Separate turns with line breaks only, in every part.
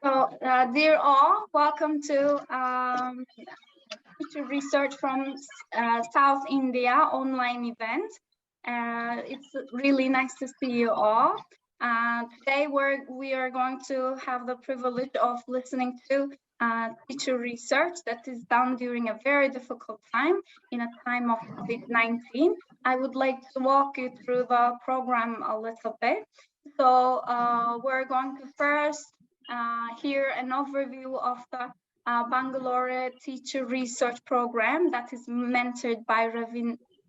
Dear all, welcome to Future Research from South India online event. It's really nice to see you all. Today we are going to have the privilege of listening to teacher research that is done during a very difficult time, in a time of COVID-19. I would like to walk you through the program a little bit. So we're going to first hear an overview of the Bangalore Teacher Research Program that is mentored by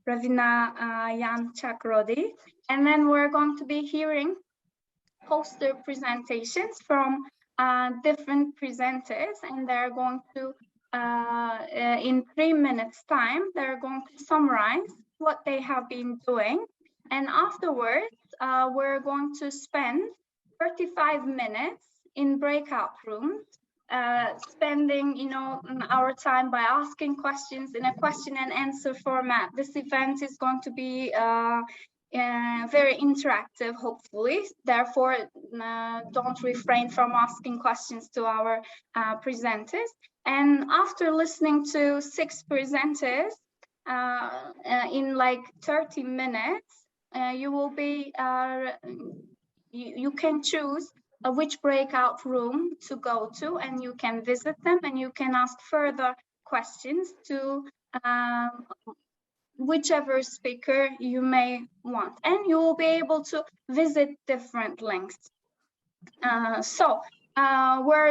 Ravina Yan Chakrodi. And then we're going to be hearing poster presentations from different presenters, and they're going to, in 3 minutes time, they're going to summarize what they have been doing. And afterwards, we're going to spend 35 minutes in breakout rooms, spending our time by asking questions in a question and answer format. This event is going to be very interactive, hopefully. Therefore, don't refrain from asking questions to our presenters. And after listening to 6 presenters in like 30 minutes, you will be you can choose which breakout room to go to, and you can visit them, and you can ask further questions to whichever speaker you may want, and you will be able to visit different links. We're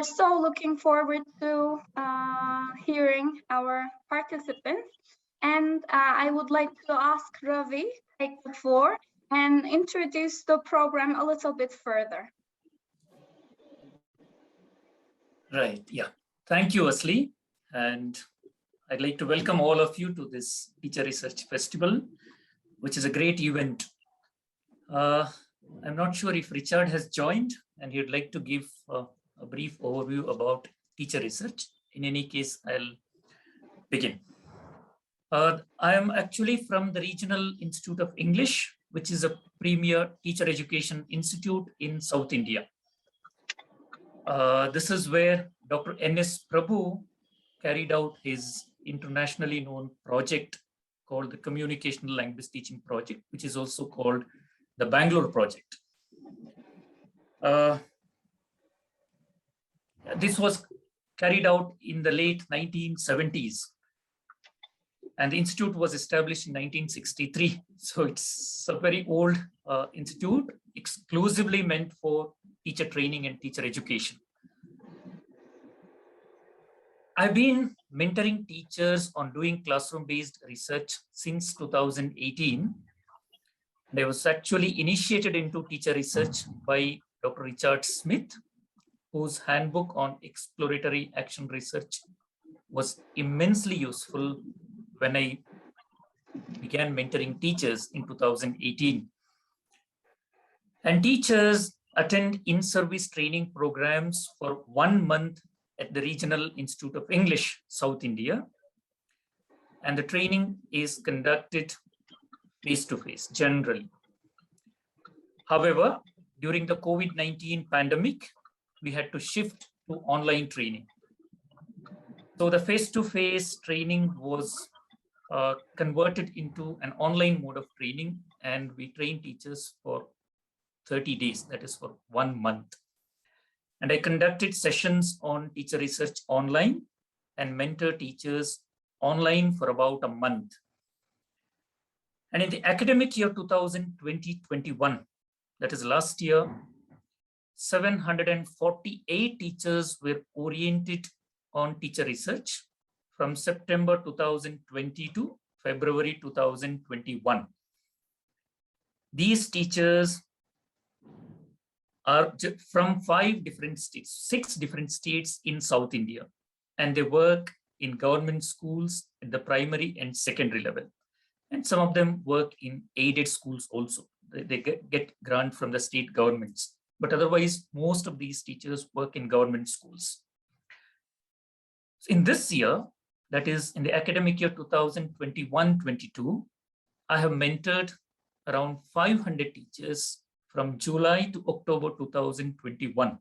so looking forward to hearing our participants, and I would like to ask Ravi to take the floor and introduce the program a little bit further.
Right, yeah. Thank you, Asli. And I'd like to welcome all of you to this Teacher Research Festival, which is a great event. I'm not sure if Richard has joined and he'd like to give a brief overview about teacher research. In any case, I'll begin. I am actually from the Regional Institute of English, which is a premier teacher education institute in South India. This is where Dr. N.S. Prabhu carried out his internationally known project called the Communicational Language Teaching Project, which is also called the Bangalore Project. This was carried out in the late 1970s, and the institute was established in 1963. So it's a very old institute, exclusively meant for teacher training and teacher education. I've been mentoring teachers on doing classroom-based research since 2018. And I was actually initiated into teacher research by Dr. Richard Smith, whose handbook on exploratory action research was immensely useful when I began mentoring teachers in 2018. And teachers attend in-service training programs for 1 month at the Regional Institute of English, South India. And the training is conducted face-to-face, generally. However, during the COVID-19 pandemic, we had to shift to online training. So the face-to-face training was converted into an online mode of training, and we trained teachers for 30 days, that is for 1 month. And I conducted sessions on teacher research online and mentor teachers online for about a month. And in the academic year 2020-21, that is last year, 748 teachers were oriented on teacher research from September 2020 to February 2021. These teachers are from 5 different states, 6 different states in South India, and they work in government schools at the primary and secondary level. And some of them work in aided schools also. They get grant from the state governments, but otherwise most of these teachers work in government schools. In this year, that is in the academic year 2021-22, I have mentored around 500 teachers from July to October 2021.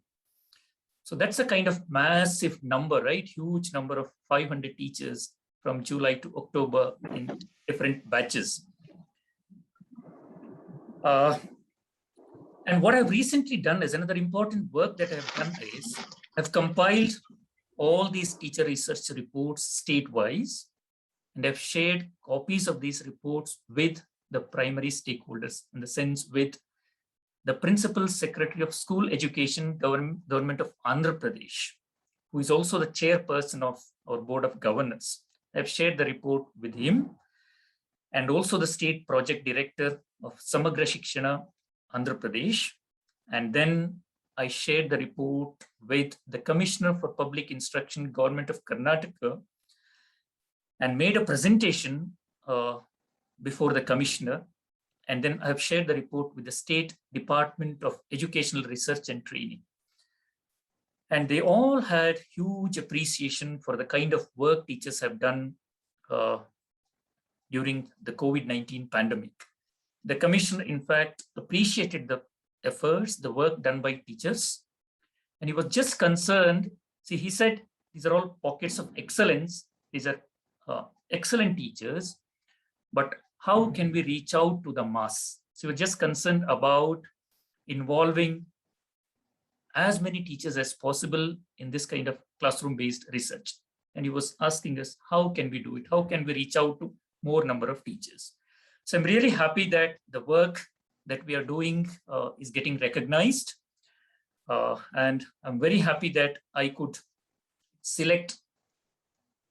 So that's a kind of massive number, right? Huge number of 500 teachers from July to October in different batches. And what I've recently done is another important work that I've done is I've compiled all these teacher research reports state-wise, and I've shared copies of these reports with the primary stakeholders, in the sense with the Principal Secretary of School Education, Government of Andhra Pradesh, who is also the chairperson of our Board of Governors. I've shared the report with him, and also the State Project Director of Samagra Shikshana, Andhra Pradesh. And then I shared the report with the Commissioner for Public Instruction, Government of Karnataka, and made a presentation before the Commissioner. And then I've shared the report with the State Department of Educational Research and Training. And they all had huge appreciation for the kind of work teachers have done during the COVID-19 pandemic. The Commissioner, in fact, appreciated the efforts, the work done by teachers. And he was just concerned. See, he said, these are all pockets of excellence. These are excellent teachers, but how can we reach out to the mass? So we're just concerned about involving as many teachers as possible in this kind of classroom-based research. And he was asking us, how can we do it? How can we reach out to more number of teachers? So I'm really happy that the work that we are doing is getting recognized. And I'm very happy that I could select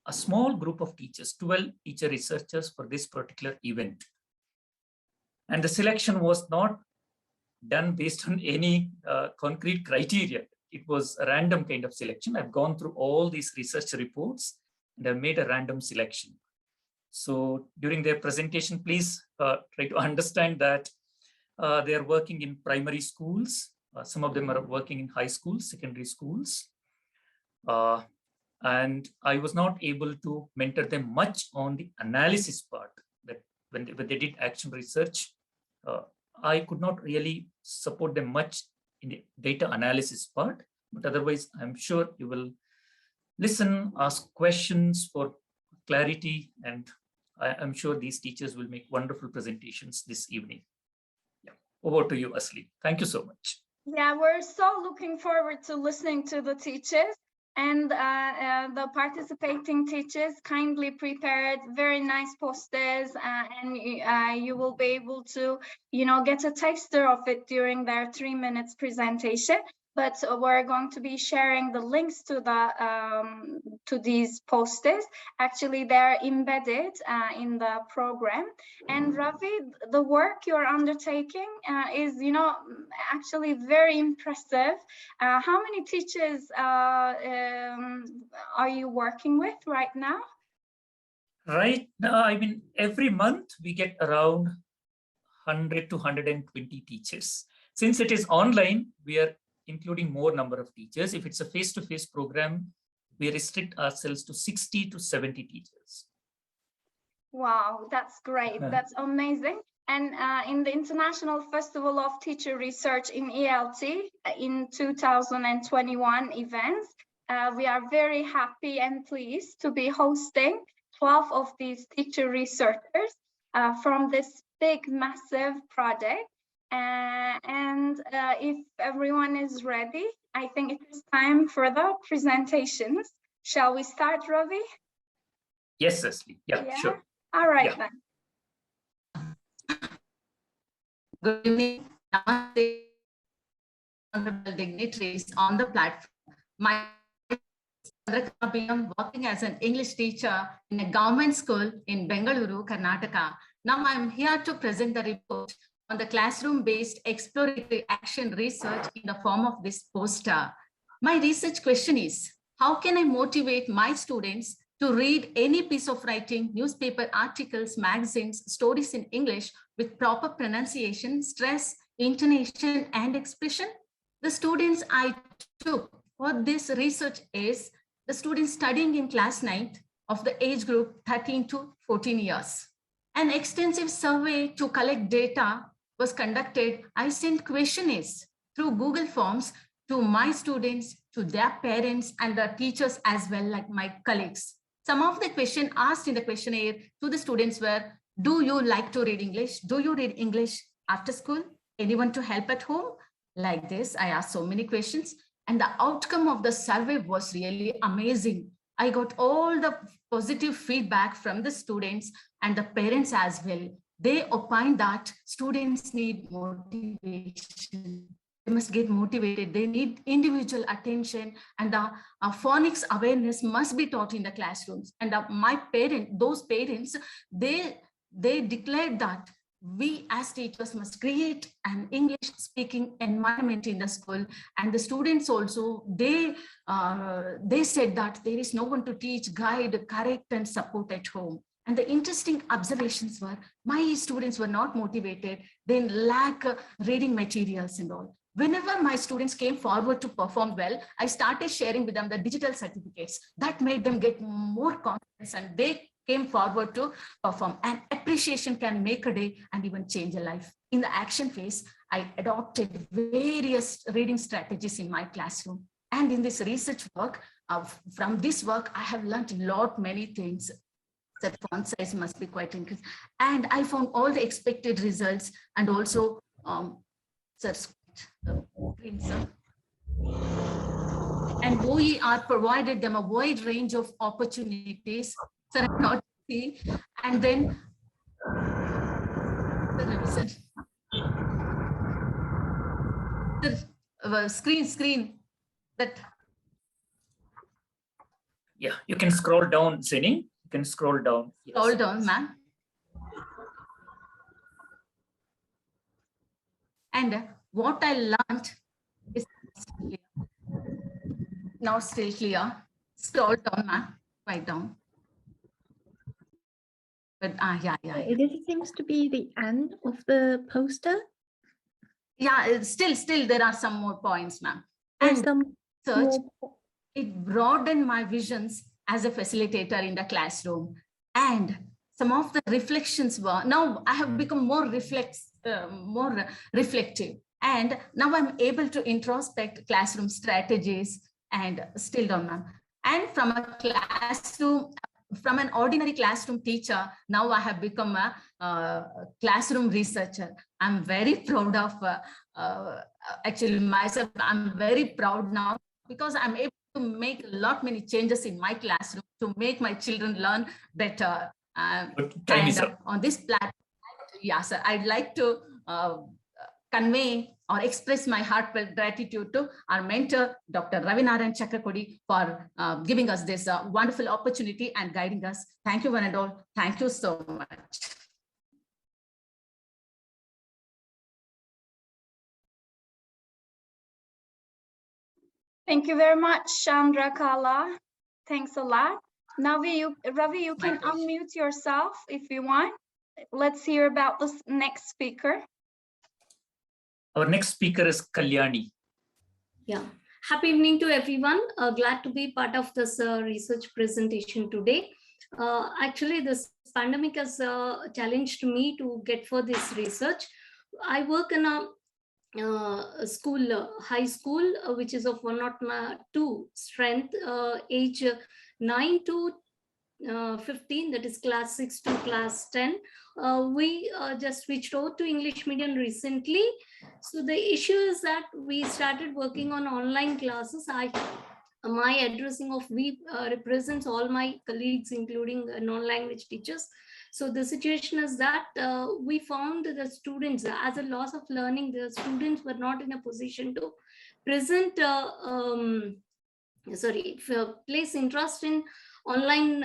a small group of teachers, 12 teacher researchers for this particular event. And the selection was not done based on any concrete criteria. It was a random kind of selection. I've gone through all these research reports and I've made a random selection. So during their presentation, please try to understand that they are working in primary schools. Some of them are working in high schools, secondary schools. And I was not able to mentor them much on the analysis part. That when they did action research, I could not really support them much in the data analysis part. But otherwise, I'm sure you will listen, ask questions for clarity, and I'm sure these teachers will make wonderful presentations this evening. Yeah. Over to you, Asli. Thank you so much.
Yeah, we're so looking forward to listening to the teachers. And the participating teachers kindly prepared very nice posters, and you will be able to, get a taster of it during their 3 minutes presentation. But we're going to be sharing the links to to these posters. Actually, they're embedded in the program. And Ravi, the work you're undertaking is, actually very impressive. How many teachers are you working with right now?
Right now, I mean, every month we get around 100 to 120 teachers. Since it is online, we are including more number of teachers. If it's a face-to-face program, we restrict ourselves to 60 to 70 teachers.
Wow, that's great. That's amazing. And in the International Festival of Teacher Research in ELT in 2021 events, we are very happy and pleased to be hosting 12 of these teacher researchers from this big, massive project. And if everyone is ready, I think it is time for the presentations. Shall we start, Ravi?
Yes, Asli. Yeah, sure.
All right, then.
Good evening, namaste, honorable dignitaries on the platform. My name is Chandrakala. I'm working as an English teacher in a government school in Bengaluru, Karnataka. Now I'm here to present the report on the classroom-based exploratory action research in the form of this poster. My research question is, how can I motivate my students to read any piece of writing, newspaper articles, magazines, stories in English with proper pronunciation, stress, intonation, and expression? The students I took for this research is the students studying in class 9th of the age group 13 to 14 years. An extensive survey to collect data was conducted. I sent questionnaires through Google Forms to my students, to their parents and the teachers as well, like my colleagues. Some of the questions asked in the questionnaire to the students were, do you like to read English? Do you read English after school? Anyone to help at home? Like this, I asked so many questions, and the outcome of the survey was really amazing. I got all the positive feedback from the students and the parents as well. They opined that students need motivation. They must get motivated. They need individual attention, and the phonics awareness must be taught in the classrooms. And those parents, they declared that we as teachers must create an English speaking environment in the school. And the students also, they said that there is no one to teach, guide, correct and support at home. And the interesting observations were, my students were not motivated, they lack reading materials and all. Whenever my students came forward to perform well, I started sharing with them the digital certificates that made them get more confidence, and they came forward to perform. And appreciation can make a day and even change a life. In the action phase, I adopted various reading strategies in my classroom. And in this research work, from this work, I have learned many things. That font size must be quite increased. And I found all the expected results, and also, and OER provided them a wide range of opportunities. So not see, and then the screen that.
Yeah, you can scroll down, Zini. You can scroll down.
Yes. Scroll down, ma'am. And what I learned is now still clear. Scroll down, ma'am. Right down. But yeah.
It seems to be the end of the poster.
Yeah, still there are some more points, ma'am. And it broadened my visions as a facilitator in the classroom. And some of the reflections were, now I have become more reflective. And now I'm able to introspect classroom strategies. And still down, ma'am. And from an ordinary classroom teacher, now I have become a classroom researcher. I'm very proud of actually myself. I'm very proud now because I'm able to make many changes in my classroom to make my children learn better. On this platform, yeah, sir, I'd like to convey or express my heartfelt gratitude to our mentor, Dr. Ravinaran Chakrakodi, for giving us this wonderful opportunity and guiding us. Thank you, one and all. Thank you so much.
Thank you very much, Chandrakala. Thanks a lot. Now, Ravi, you can unmute yourself if you want. Let's hear about this next speaker.
Our next speaker is Kalyani.
Yeah, happy evening to everyone. Glad to be part of this research presentation today. Actually, this pandemic has challenged me to get for this research. I work in a school, high school, which is of 102 strength, age 9 to 15, that is class 6 to class 10. We just switched over to English medium recently. So the issue is that we started working on online classes. My addressing of we represents all my colleagues, including non-language teachers. So the situation is that we found the students, as a loss of learning, the students were not in a position to present, place interest in online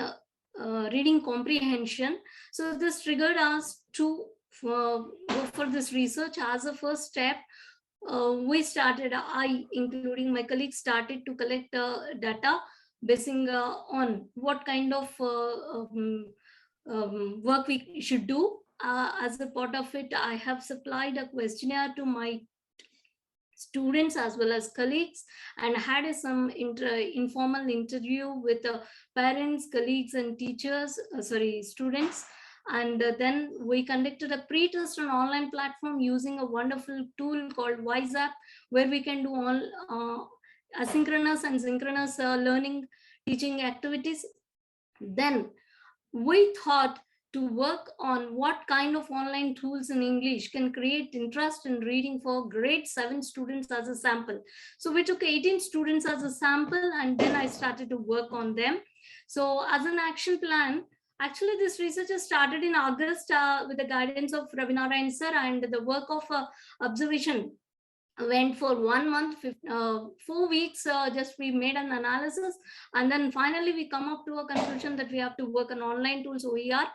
reading comprehension. So this triggered us to go for this research. As a first step, we started, including my colleagues, started to collect data basing on what kind of work we should do. As a part of it, I have supplied a questionnaire to my students as well as colleagues, and had some informal interview with parents, colleagues and teachers, students. And then we conducted a pre-test on online platform using a wonderful tool called WiseApp, where we can do all asynchronous and synchronous learning teaching activities. Then we thought to work on what kind of online tools in English can create interest in reading for grade 7 students as a sample. So we took 18 students as a sample, and then I started to work on them. So as an action plan, actually this research has started in August with the guidance of Ravinarayan sir, and the work of observation went for 1 month, 4 weeks. Just we made an analysis, and then finally we come up to a conclusion that we have to work on online tools. So we are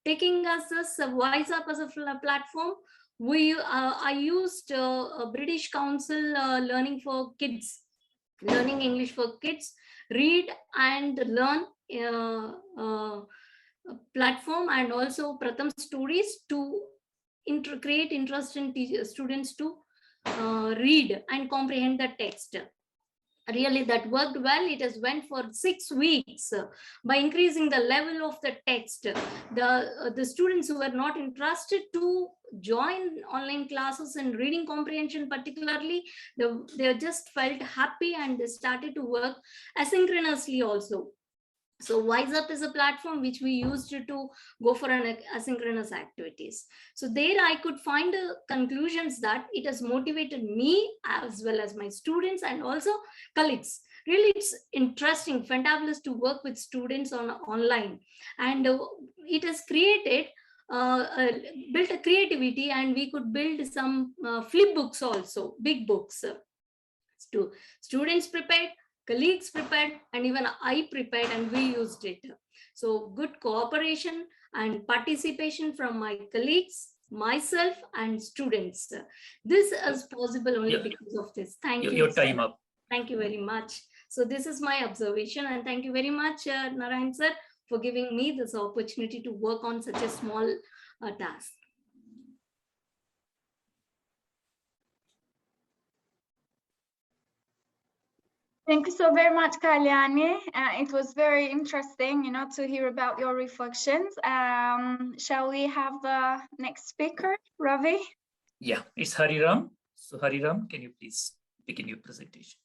taking us this WiseUp as a platform. I used a British Council learning for kids, learning English for kids, read and learn platform, and also Pratham Stories to create interest in students to read and comprehend the text. Really, that worked well. It has went for 6 weeks. By increasing the level of the text, the students who were not interested to join online classes and reading comprehension particularly, they just felt happy, and they started to work asynchronously also. So WiseUp is a platform which we used to go for an asynchronous activities. So there I could find conclusions that it has motivated me as well as my students and also colleagues. Really, it's interesting, fantabulous to work with students online, and it has created built a creativity, and we could build some flip books also, big books. Students prepared, colleagues prepared, and even I prepared, and we used it. So good cooperation and participation from my colleagues, myself, and students. This is possible only because of this. Thank you.
Your time up.
Thank you very much. So this is my observation, and thank you very much, Narayan sir, for giving me this opportunity to work on such a small task.
Thank you so very much, Kalyani. It was very interesting, to hear about your reflections. Shall we have the next speaker, Ravi?
Yeah, it's Haridam. So Haridam, can you please begin your presentation?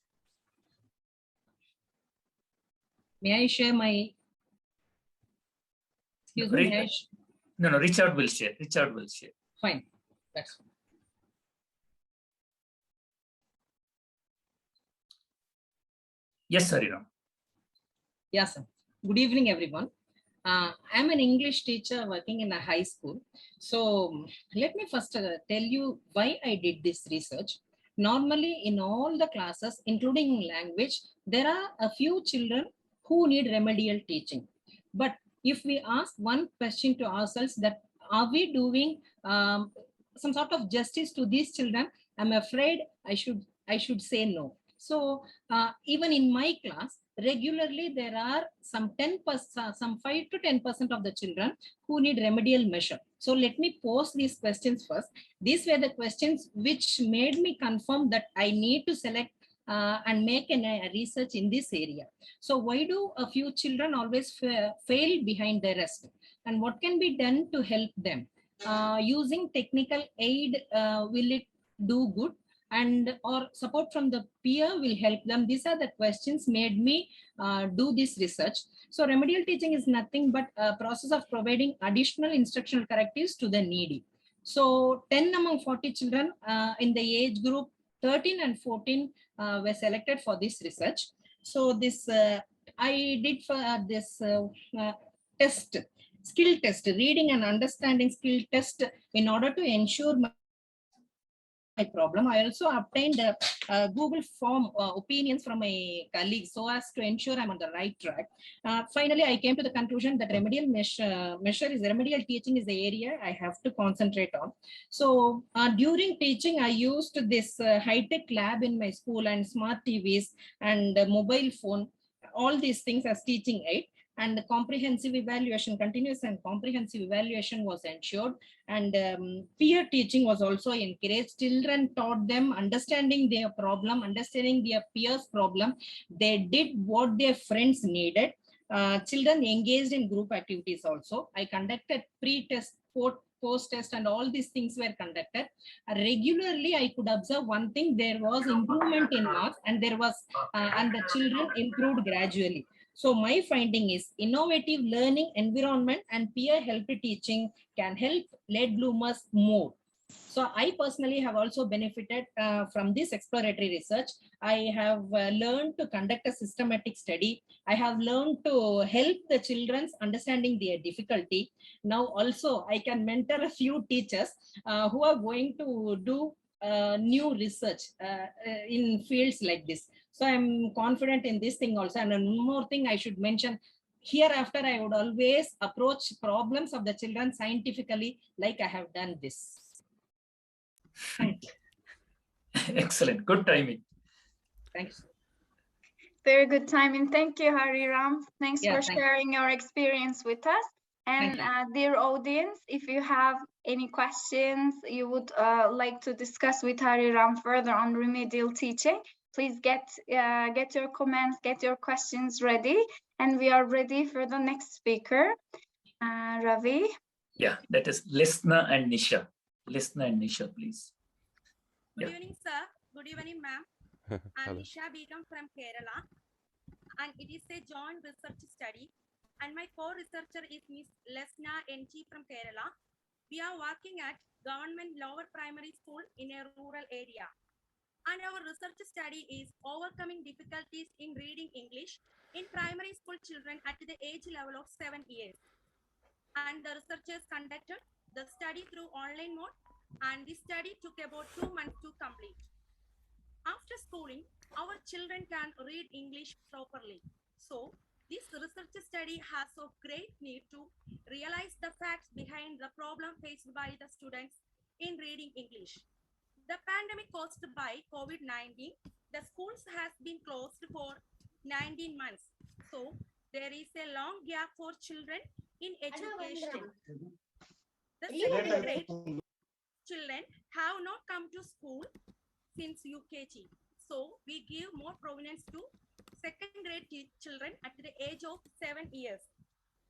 May I share my? Excuse me.
No, Richard will share. Richard will share.
Fine. That's fine.
Yes, Haridam.
Yes, sir. Good evening, everyone. I'm an English teacher working in a high school. So let me first tell you why I did this research. Normally, in all the classes, including language, there are a few children who need remedial teaching. But if we ask one question to ourselves, that are we doing some sort of justice to these children, I'm afraid I should say no. So even in my class, regularly there are some 5 to 10% of the children who need remedial measure. So let me pose these questions first. These were the questions which made me confirm that I need to select and make a research in this area. So why do a few children always fail behind the rest? And what can be done to help them? Using technical aid, will it do good? And or support from the peer will help them? These are the questions made me do this research. So remedial teaching is nothing but a process of providing additional instructional correctives to the needy. So 10 among 40 children in the age group 13 and 14 were selected for this research. So this I did for this test, skill test, reading and understanding skill test, in order to ensure my problem. I also obtained Google form opinions from my colleagues so as to ensure I'm on the right track. Finally, I came to the conclusion that remedial remedial teaching is the area I have to concentrate on. So during teaching, I used this high-tech lab in my school and smart TVs and mobile phone, all these things as teaching aid. And the comprehensive evaluation, continuous and comprehensive evaluation was ensured. And peer teaching was also encouraged. Children taught them understanding their problem, understanding their peers' problem. They did what their friends needed. children engaged in group activities also. I conducted pre-test, post-test, and all these things were conducted. Regularly, I could observe one thing: there was improvement in marks, and and the children improved gradually. So my finding is innovative learning environment and peer help teaching can help late bloomers more. So I personally have also benefited from this exploratory research. I have learned to conduct a systematic study. I have learned to help the children's understanding their difficulty. Now also I can mentor a few teachers who are going to do new research in fields like this. So I'm confident in this thing also. And one more thing I should mention, hereafter I would always approach problems of the children scientifically, like I have done this. Thank you.
Excellent. Good timing.
Thanks.
Very good timing. Thank you, Haridam. Thanks
Yeah,
for sharing your experience with us. And dear audience, if you have any questions you would like to discuss with Haridam further on remedial teaching, please get your comments, get your questions ready. And we are ready for the next speaker, Ravi.
Yeah, that is Lesna and Nisha. Lesna and Nisha, please.
Good evening, sir. Good evening, ma'am. I'm Nisha Begum from Kerala, and it is a joint research study. And my co-researcher is Miss Lesna NG from Kerala. We are working at government lower primary school in a rural area. And our research study is overcoming difficulties in reading English in primary school children at the age level of 7 years. And the researchers conducted the study through online mode, and this study took about 2 months to complete. After schooling, our children can read English properly. So, this research study has of great need to realize the facts behind the problem faced by the students in reading English. The pandemic caused by COVID-19, the schools has been closed for 19 months. So, there is a long gap for children in education. The second grade children have not come to school since UKG. So we give more prominence to second grade children at the age of 7 years.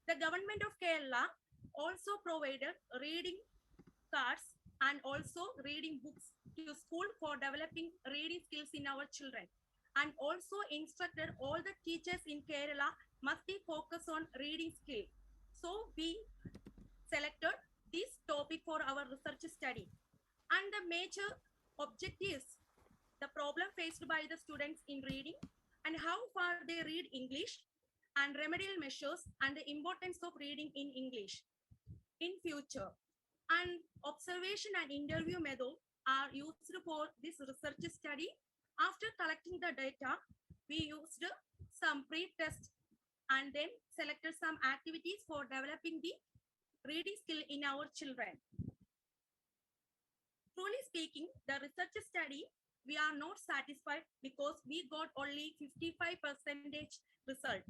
The government of Kerala also provided reading cards and also reading books to school for developing reading skills in our children, and also instructed all the teachers in Kerala must be focused on reading skill. So we selected this topic for our research study. And the major objectives, the problem faced by the students in reading and how far they read English, and remedial measures and the importance of reading in English in future. And observation and interview method are used for this research study. After collecting the data, we used some pre-test and then selected some activities for developing the reading skill in our children. Truly speaking, the research study, we are not satisfied because we got only 55% result,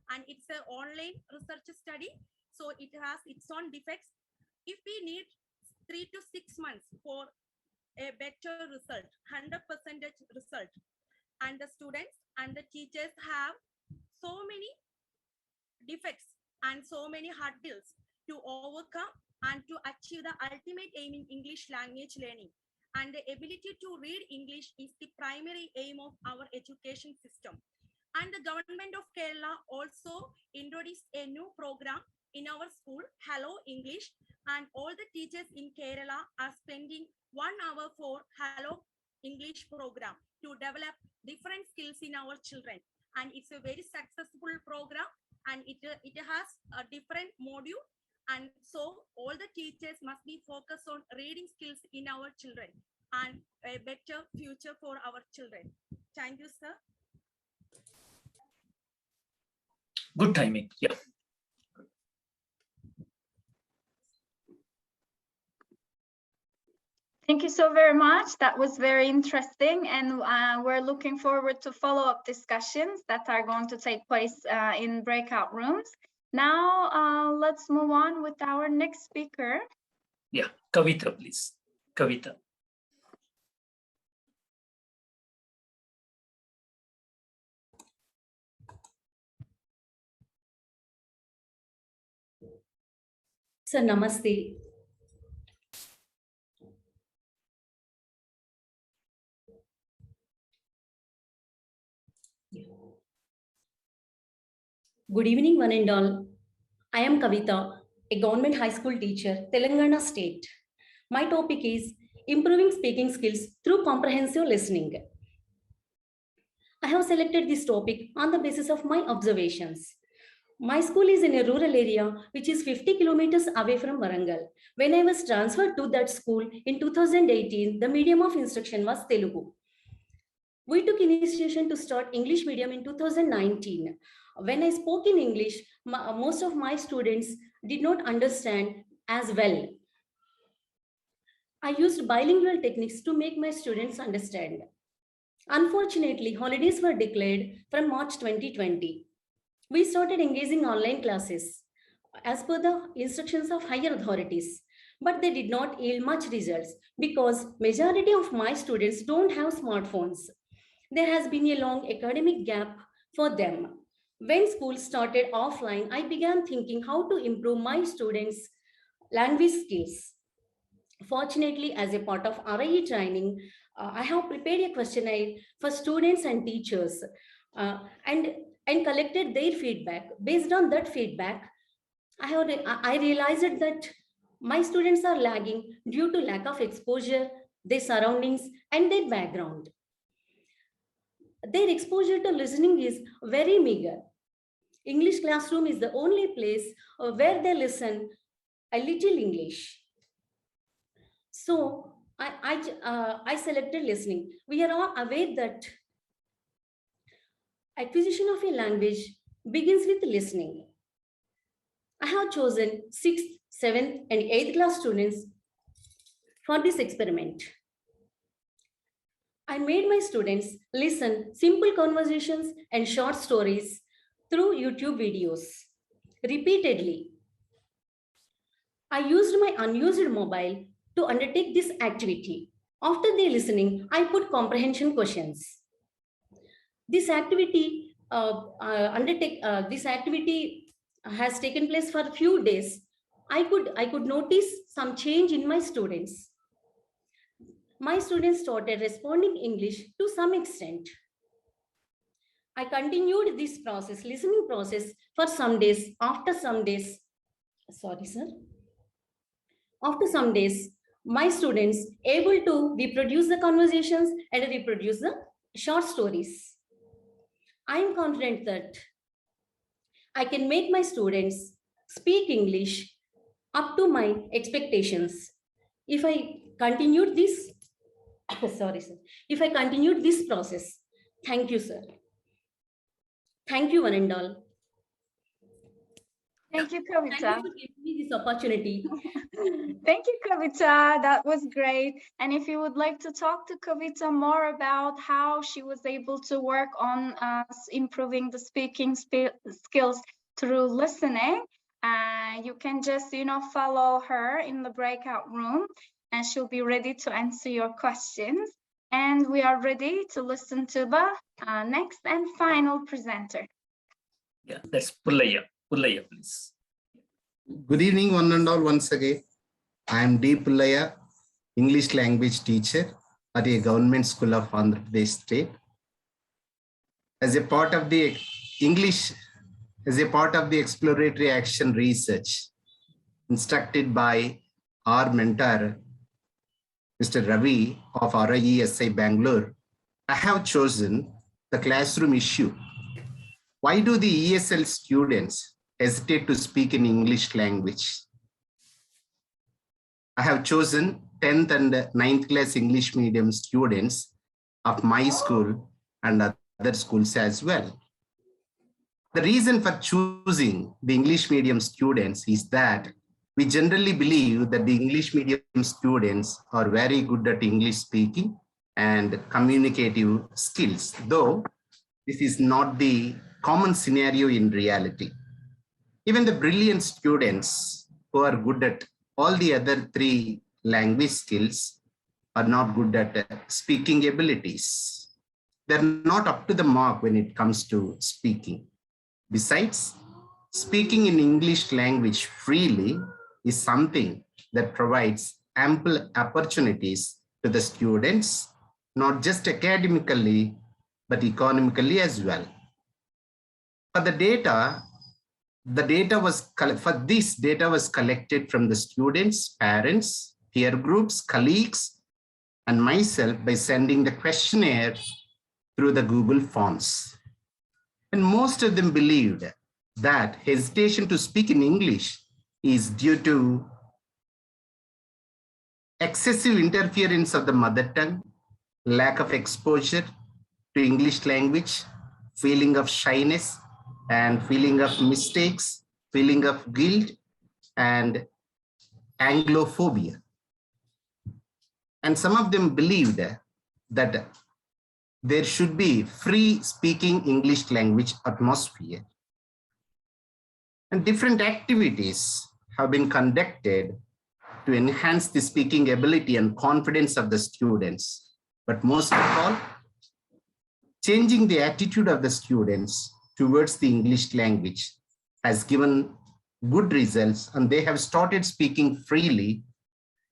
and it's an online research study, so it has its own defects. If we need 3 to 6 months for a better result, 100% result, and the students and the teachers have so many defects and so many hurdles to overcome and to achieve the ultimate aim in English language learning. And the ability to read English is the primary aim of our education system. And the government of Kerala also introduced a new program in our school, Hello English, and all the teachers in Kerala are spending 1 hour for Hello English program to develop different skills in our children. And it's a very successful program, and it has a different module. And so all the teachers must be focused on reading skills in our children and a better future for our children. Thank you, sir.
Good timing. Yeah.
Thank you so very much. That was very interesting, and we're looking forward to follow-up discussions that are going to take place in breakout rooms. Now, let's move on with our next speaker.
Yeah, Kavita, please. Kavita.
Sir, namaste. Good evening, one and all. I am Kavita, a government high school teacher, Telangana State. My topic is improving speaking skills through comprehensive listening. I have selected this topic on the basis of my observations. My school is in a rural area which is 50 kilometers away from Warangal. When I was transferred to that school in 2018, the medium of instruction was Telugu. We took initiation to start English medium in 2019. When I spoke in English, most of my students did not understand as well. I used bilingual techniques to make my students understand. Unfortunately, holidays were declared from March 2020. We started engaging online classes as per the instructions of higher authorities, but they did not yield much results because majority of my students don't have smartphones. There has been a long academic gap for them. When school started offline, I began thinking how to improve my students' language skills. Fortunately, as a part of RIE training, I have prepared a questionnaire for students and teachers and collected their feedback. Based on that feedback, I realized that my students are lagging due to lack of exposure, their surroundings, and their background. Their exposure to listening is very meager. English classroom is the only place where they listen a little English. So I selected listening. We are all aware that acquisition of a language begins with listening. I have chosen 6th, 7th, and 8th class students for this experiment. I made my students listen simple conversations and short stories through YouTube videos repeatedly. I used my unused mobile to undertake this activity. After their listening, I put comprehension questions. This activity has taken place for a few days. I could notice some change in my students. My students started responding English to some extent. I continued this process, listening process, for some days. After some days, my students able to reproduce the conversations and reproduce the short stories. I am confident that I can make my students speak English up to my expectations. If I continued this, if I continued this process. Thank you, sir. Thank you, one and all.
Thank you, Kavita.
Thank you for giving me this opportunity.
Thank you, Kavita. That was great. And if you would like to talk to Kavita more about how she was able to work on improving the speaking skills through listening, you can just, follow her in the breakout room, and she'll be ready to answer your questions. And we are ready to listen to the next and final presenter.
Yeah, that's Pullaya. Pullaya, please.
Good evening, one and all, once again. I am D. Pullaya, English language teacher at a government school of Andhra Pradesh state. As a part of the exploratory action research instructed by our mentor, Mr. Ravi of RIESI Bangalore, I have chosen the classroom issue. Why do the ESL students hesitate to speak in English language? I have chosen 10th and 9th class English medium students of my school and other schools as well. The reason for choosing the English medium students is that we generally believe that the English medium students are very good at English speaking and communicative skills, though this is not the common scenario in reality. Even the brilliant students who are good at all the other 3 language skills are not good at speaking abilities. They're not up to the mark when it comes to speaking. Besides, speaking in English language freely is something that provides ample opportunities to the students, not just academically, but economically as well. For this data was collected from the students, parents, peer groups, colleagues, and myself by sending the questionnaire through the Google Forms. And most of them believed that hesitation to speak in English is due to excessive interference of the mother tongue, lack of exposure to English language, feeling of shyness and feeling of mistakes, feeling of guilt, and Anglophobia. And some of them believed that there should be free speaking English language atmosphere. And different activities have been conducted to enhance the speaking ability and confidence of the students. But most of all, changing the attitude of the students towards the English language has given good results, and they have started speaking freely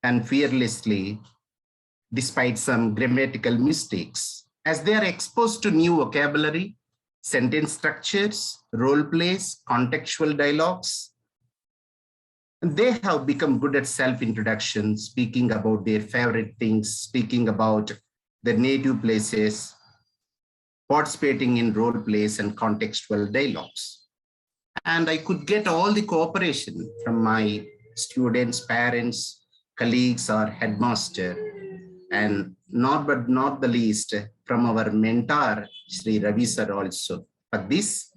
and fearlessly despite some grammatical mistakes. As they are exposed to new vocabulary, sentence structures, role plays, contextual dialogues, they have become good at self-introduction, speaking about their favorite things, speaking about their native places, participating in role plays and contextual dialogues. And I could get all the cooperation from my students, parents, colleagues, or headmaster, and not the least from our mentor, Sri Ravi sir also. For this,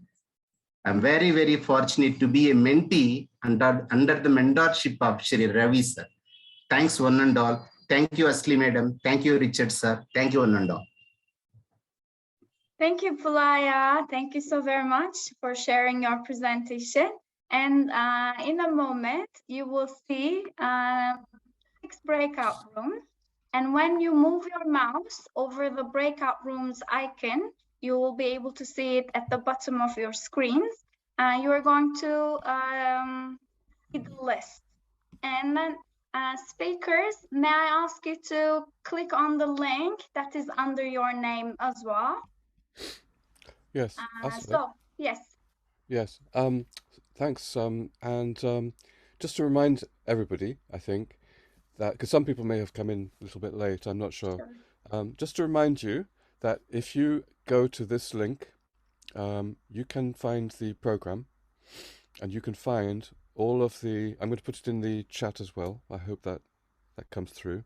I'm very, very fortunate to be a mentee under the mentorship of Sri Ravi sir. Thanks one and all. Thank you, Asli madam. Thank you, Richard sir. Thank you one and all.
Thank you, Pulaya. Thank you so very much for sharing your presentation. And in a moment, you will see 6 breakout rooms. And when you move your mouse over the breakout rooms icon, you will be able to see it at the bottom of your screens. You are going to see the list. And then speakers, may I ask you to click on the link that is under your name as well?
Yes.
Yes.
Yes. Thanks. And just to remind everybody, I think that because some people may have come in a little bit late, I'm not sure. Just to remind you that if you go to this link, you can find the program, and you can find all of the. I'm going to put it in the chat as well. I hope that comes through.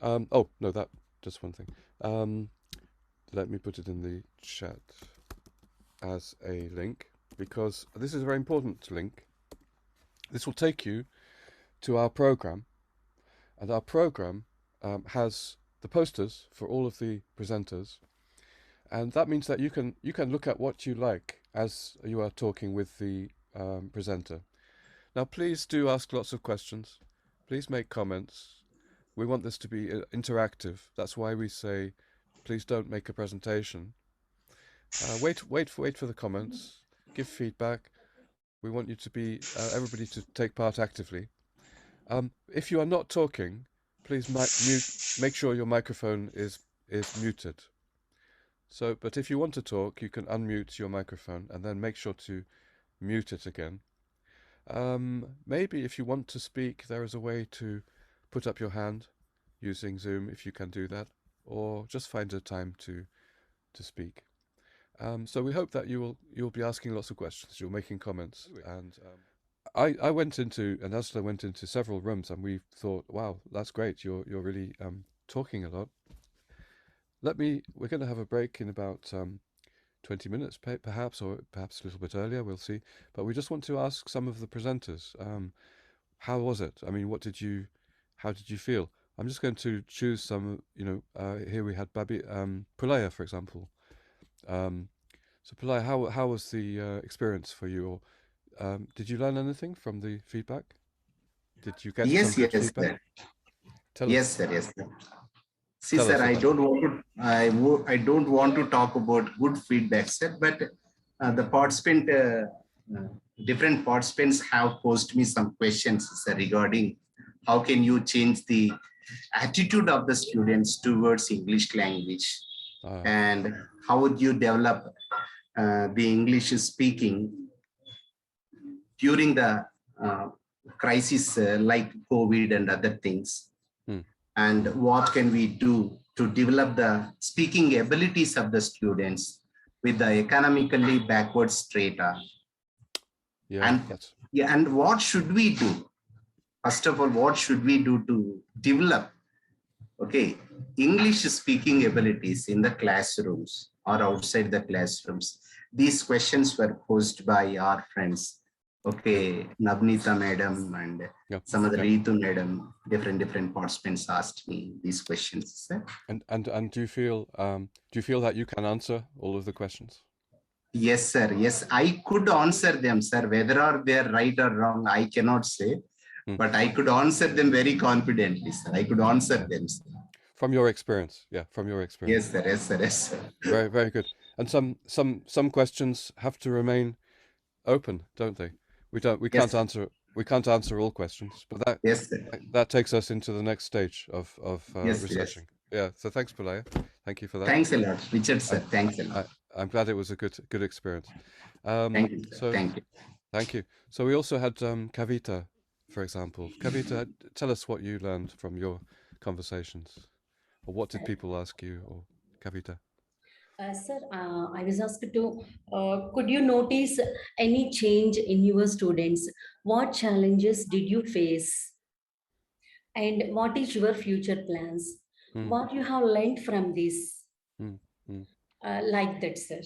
Oh no, that just one thing. Let me put it in the chat as a link, because this is a very important link. This will take you to our program, and our program has the posters for all of the presenters, and that means that you can look at what you like as you are talking with the presenter. Now please do ask lots of questions, please make comments. We want this to be interactive. That's why we say please don't make a presentation. Wait for the comments, give feedback. We want you to be everybody to take part actively. If you are not talking, please make sure your microphone is muted. So, but if you want to talk, you can unmute your microphone and then make sure to mute it again. Maybe if you want to speak, there is a way to put up your hand using Zoom, if you can do that, or just find a time to speak. So we hope that you'll be asking lots of questions, you're making comments, and I went into, and Ursula went into several rooms, and we thought, wow, that's great, you're really talking a lot. We're going to have a break in about 20 minutes perhaps, or perhaps a little bit earlier, we'll see. But we just want to ask some of the presenters, how was it? I mean, how did you feel? I'm just going to choose some, here we had Pulaya, for example. So Pulaya, how was the experience for you? Or did you learn anything from the feedback? Did you get some good feedback?
Yes, sir. Yes, sir. See, sir, I don't want to talk about good feedback, sir, but the participant different participants have posed me some questions regarding how can you change the attitude of the students towards English language, and how would you develop the English speaking during the crisis like COVID and other things, and what can we do to develop the speaking abilities of the students with the economically backward strata. And what should we do? First of all, what should we do to develop English speaking abilities in the classrooms or outside the classrooms? These questions were posed by our friends, Navneeta madam and some other Ritu madam. Different participants asked me these questions, sir.
And do you feel that you can answer all of the questions?
Yes, sir. Yes, I could answer them, sir. Whether or they're right or wrong, I cannot say. But I could answer them very confidently, sir. I could answer them, sir.
From your experience, yeah, from your experience.
Yes, sir. Yes, sir. Yes, sir.
Very, very good. And some questions have to remain open, don't they? We can't answer all questions, but that takes us into the next stage of researching. Yeah. So thanks, Pulaya. Thank you for that.
Thanks a lot, Richard, sir. Thanks a lot.
I'm glad it was a good experience.
Thank you, sir.
Thank you. So we also had Kavita, for example. Kavita, tell us what you learned from your conversations, or what did people ask you, or Kavita?
Sir, I was asked to, could you notice any change in your students? What challenges did you face? And what is your future plans? What you have learned from this? Like that, sir.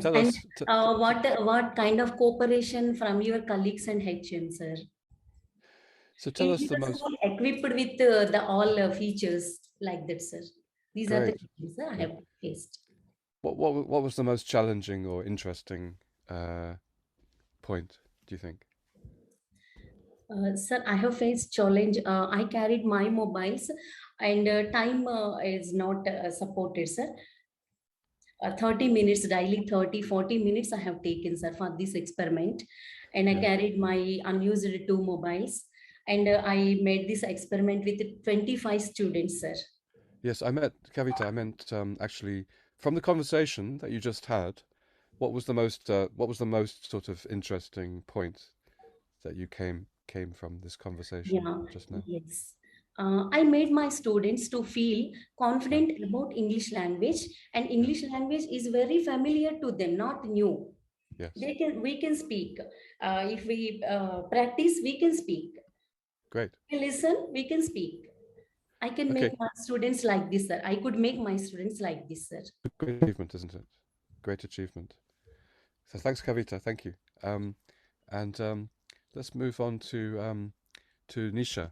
Tell us.
What kind of cooperation from your colleagues and HM, sir?
So tell us the most
equipped with the all features like that, sir. These are the things I have faced.
What was the most challenging or interesting point, do you think?
Sir, I have faced challenge. I carried my mobiles, and time is not supported, sir. 30 minutes daily, 30-40 minutes I have taken, sir, for this experiment. And I carried my unused 2 mobiles. And I made this experiment with 25 students, sir.
Yes, Kavita, I meant actually from the conversation that you just had, what was the most sort of interesting point that you came from this conversation just now?
Yes. I made my students to feel confident about English language, and English language is very familiar to them, not new.
Yes.
We can speak. If we practice, we can speak.
Great.
We listen, we can speak. I can make my students like this, sir. I could make my students like this, sir.
Great achievement, isn't it? Great achievement. So thanks, Kavita. Thank you. And let's move on to Nisha.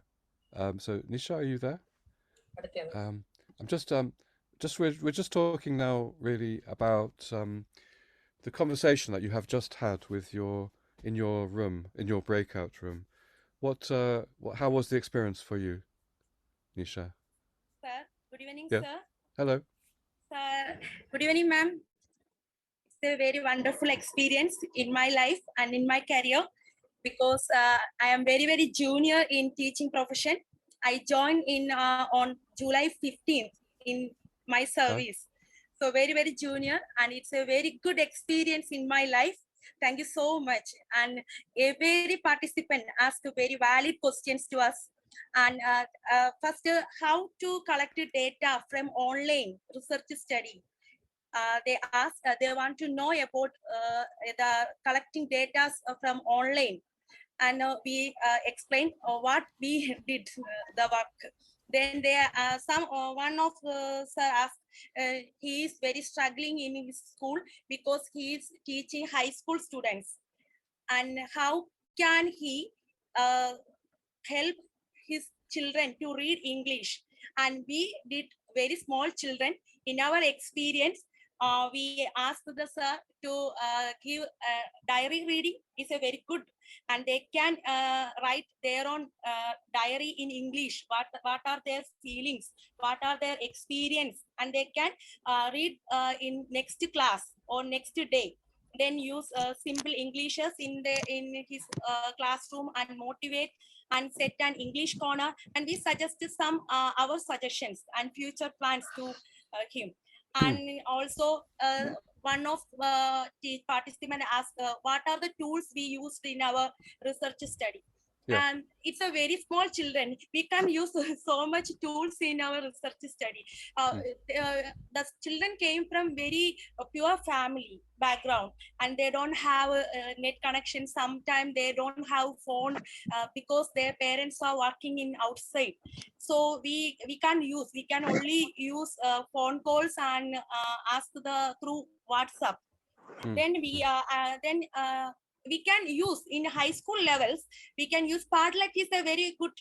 So Nisha, are you there? We're just talking now really about the conversation that you have just had with in your breakout room. How was the experience for you, Nisha?
Sir, good evening,
sir. Hello.
Sir, good evening, ma'am. It's a very wonderful experience in my life and in my career, because I am very, very junior in teaching profession. I joined in on July 15th in my service. So very, very junior, and it's a very good experience in my life. Thank you so much. And every participant asked very valid questions to us. And first, how to collect data from online research study. They want to know about the collecting data from online. And we explained what we did the work. Then there one of sir asked, he is very struggling in his school because he is teaching high school students, and how can he help his children to read English? And we did very small children. In our experience, we asked the sir to give diary reading is a very good, and they can write their own diary in English. What are their feelings? What are their experience? And they can read in next class or next day. then use simple Englishes in his classroom and motivate and set an English corner. And we suggested some our suggestions and future plans to him. And also one of the participants asked what are the tools we used in our research study.
Yeah.
And it's a very small children. We can use so much tools in our research study. The children came from very pure family background, and they don't have a net connection. Sometimes they don't have phone because their parents are working in outside. So we can only use phone calls and ask through WhatsApp. Then we can use in high school levels. We can use Padlet is a very good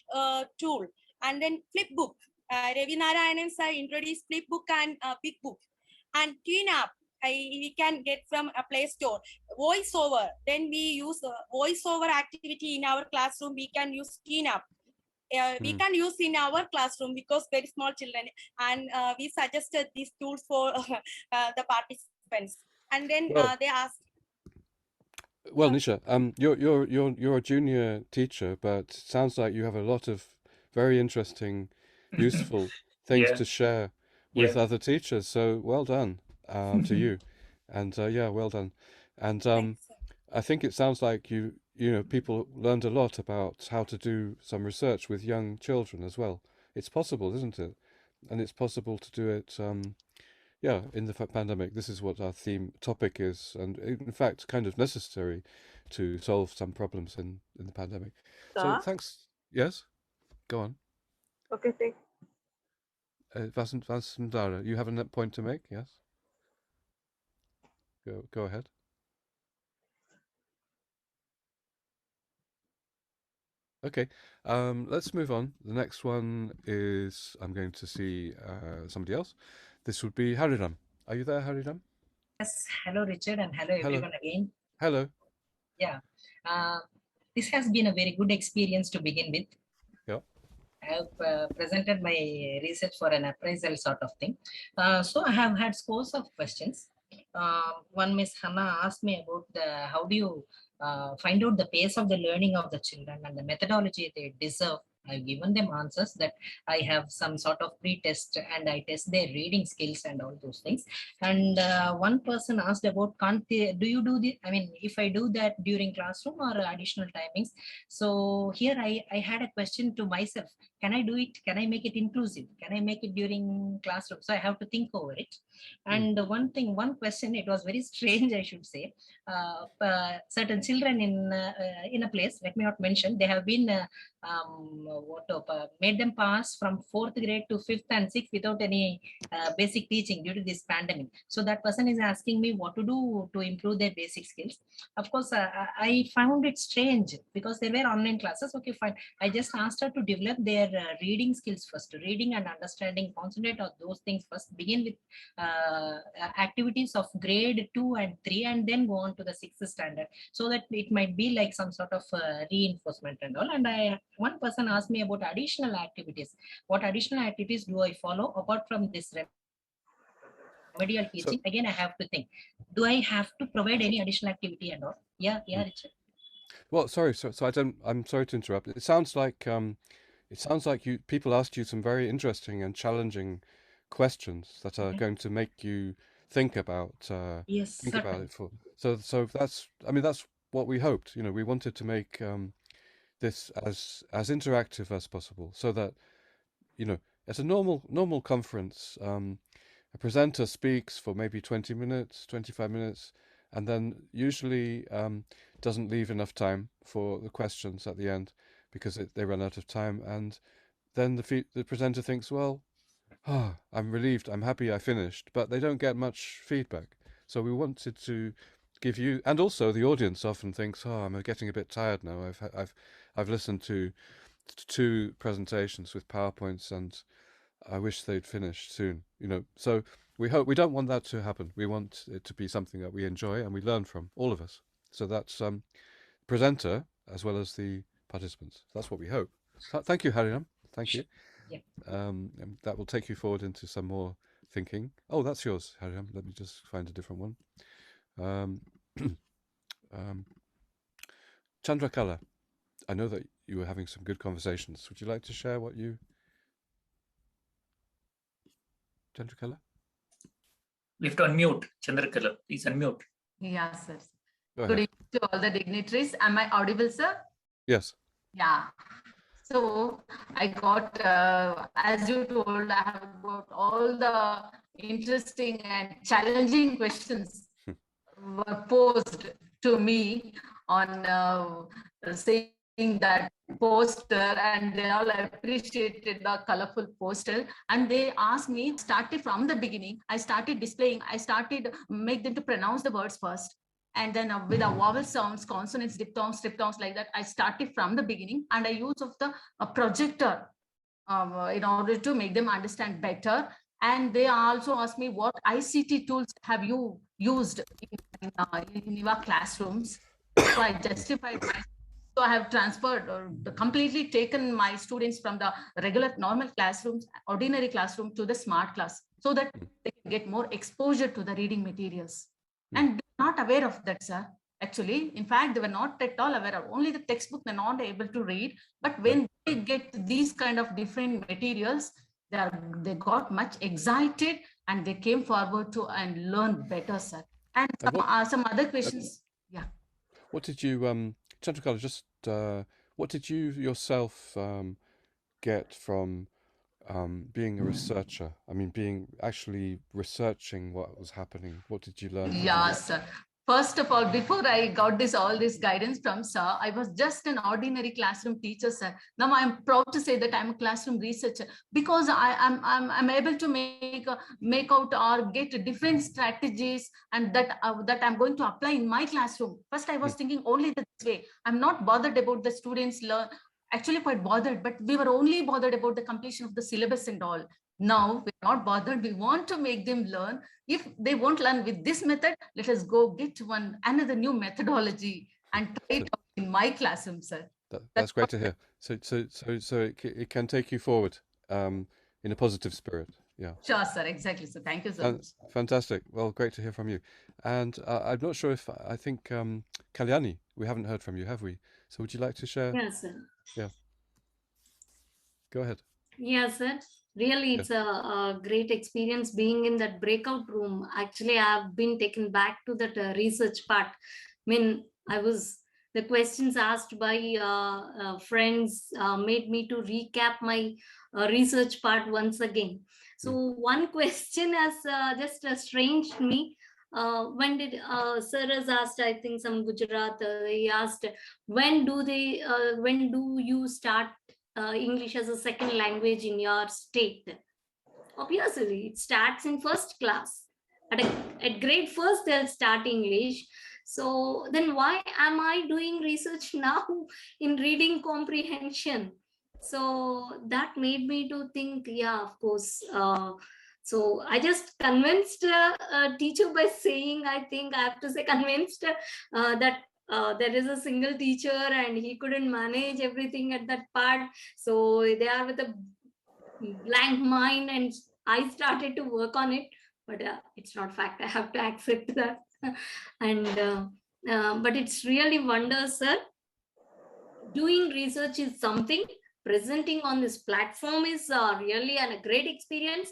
tool, and then Flipbook. Ravi Narayanan sir introduced Flipbook and Big Book, and Tween app. We can get from a Play Store. VoiceOver. Then we use VoiceOver activity in our classroom. We can use Tween app. We can use in our classroom because very small children, and we suggested these tools for the participants. And then they asked.
Well, Nisha, you're a junior teacher, but it sounds like you have a lot of very interesting, useful things to share with other teachers. So well done to you, and yeah, well done. And I think it sounds like people learned a lot about how to do some research with young children as well. It's possible, isn't it? And it's possible to do it. Yeah, in the pandemic, this is what our topic is, and in fact, kind of necessary to solve some problems in the pandemic. So thanks. Yes, go on.
Okay, thank.
Vasundhara, you have a point to make? Yes. Go ahead. Okay, let's move on. The next one is I'm going to see somebody else. This would be Haridam. Are you there, Haridam?
Yes. Hello, Richard, and hello everyone again.
Hello.
Yeah. This has been a very good experience to begin with.
Yeah.
I have presented my research for an appraisal sort of thing. So I have had scores of questions. One Miss Hannah asked me about how do you find out the pace of the learning of the children and the methodology they deserve. I've given them answers that I have some sort of pre-test and I test their reading skills and all those things. And one person asked about, do you do the, I mean, if I do that during classroom or additional timings? So here I had a question to myself. Can I do it? Can I make it inclusive? Can I make it during classroom? So I have to think over it. And one question, it was very strange, I should say. Certain children in a place, let me not mention, they have been made them pass from 4th grade to 5th and 6th without any basic teaching due to this pandemic. So that person is asking me what to do to improve their basic skills. Of course, I found it strange because there were online classes. Okay, fine. I just asked her to develop their reading skills first, reading and understanding, concentrate on those things first, begin with activities of grade 2 and 3 and then go on to the 6th standard, so that it might be like some sort of reinforcement and all. And one person asked me about additional activities. What additional activities do I follow apart from this remedial teaching? So, again, I have to think, do I have to provide any additional activity and all? Yeah, Richard.
Well, sorry, so I'm sorry to interrupt. It sounds like people asked you some very interesting and challenging questions that are going to make you think about about it. So that's what we hoped. We wanted to make this as interactive as possible, so that at a normal conference, a presenter speaks for maybe 20 minutes, 25 minutes, and then usually doesn't leave enough time for the questions at the end because they run out of time, and then the presenter thinks, well, I'm relieved, I'm happy I finished, but they don't get much feedback. So we wanted to give you, and also the audience often thinks, I'm getting a bit tired now. I've listened to 2 presentations with PowerPoints and I wish they'd finished soon. So we don't want that to happen. We want it to be something that we enjoy and we learn from, all of us. So that's presenter as well as the participants. That's what we hope. Thank you, Haridam. Thank you.
Yeah.
That will take you forward into some more thinking. Oh, that's yours, Haridam. Let me just find a different one. Chandrakala, I know that you were having some good conversations. Would you like to share what you... Chandrakala?
You have to unmute, Chandrakala. Please unmute.
Yeah, sir.
Go
Good
ahead.
evening to all the dignitaries. Am I audible, sir?
Yes.
Yeah. So I got, as you told, I have got all the interesting and challenging questions were posed to me on saying that poster, and they all appreciated the colorful poster, and they asked me, started from the beginning, I started displaying, I started make them to pronounce the words first, and then with the vowel sounds, consonants, diphthongs, triphthongs, like that, I started from the beginning, and I use of the projector in order to make them understand better. And they also asked me, what ICT tools have you used in your classrooms? So I justified so I have transferred or completely taken my students from the regular normal classrooms, ordinary classroom, to the smart class, so that they can get more exposure to the reading materials. And they're not aware of that, sir. Actually, in fact, they were not at all aware of only the textbook. They're not able to read. But when they get these kind of different materials, they got much excited and they came forward to and learn better, sir. And some other questions. Yeah.
What did you, Chandrakala, just what did you yourself get from being a researcher? I mean, actually researching what was happening. What did you learn?
Yes, sir. First of all, before I got all this guidance from sir, I was just an ordinary classroom teacher, sir. Now I'm proud to say that I'm a classroom researcher, because I'm able to make out or get different strategies, and that I'm going to apply in my classroom. First, I was thinking only this way. I'm not bothered about the students learn. Actually, quite bothered, but we were only bothered about the completion of the syllabus and all. Now we're not bothered. We want to make them learn. If they won't learn with this method, let us go get another new methodology and try it out in my classroom, sir.
That's great to hear. So it can take you forward in a positive spirit. Yeah.
Sure, sir. Exactly. So thank you so much.
Fantastic. Well, great to hear from you. And I'm not sure if I think Kalyani, we haven't heard from you, have we? So would you like to share?
Yes, sir.
Yeah. Go ahead.
Yes, sir. Really, it's a great experience being in that breakout room. Actually, I've been taken back to that research part. I mean, the questions asked by friends made me to recap my research part once again. So one question has just estranged me. When did sir has asked, I think some Gujarat, he asked, when do you start English as a second language in your state? Obviously, it starts in first class. At grade first, they'll start English. So then why am I doing research now in reading comprehension? So that made me to think, yeah, of course. So I just convinced a teacher by saying, I think I have to say convinced that there is a single teacher and he couldn't manage everything at that part. So they are with a blank mind, and I started to work on it. But it's not fact. I have to accept that. And but it's really wonders, sir. Doing research is something. Presenting on this platform is really a great experience.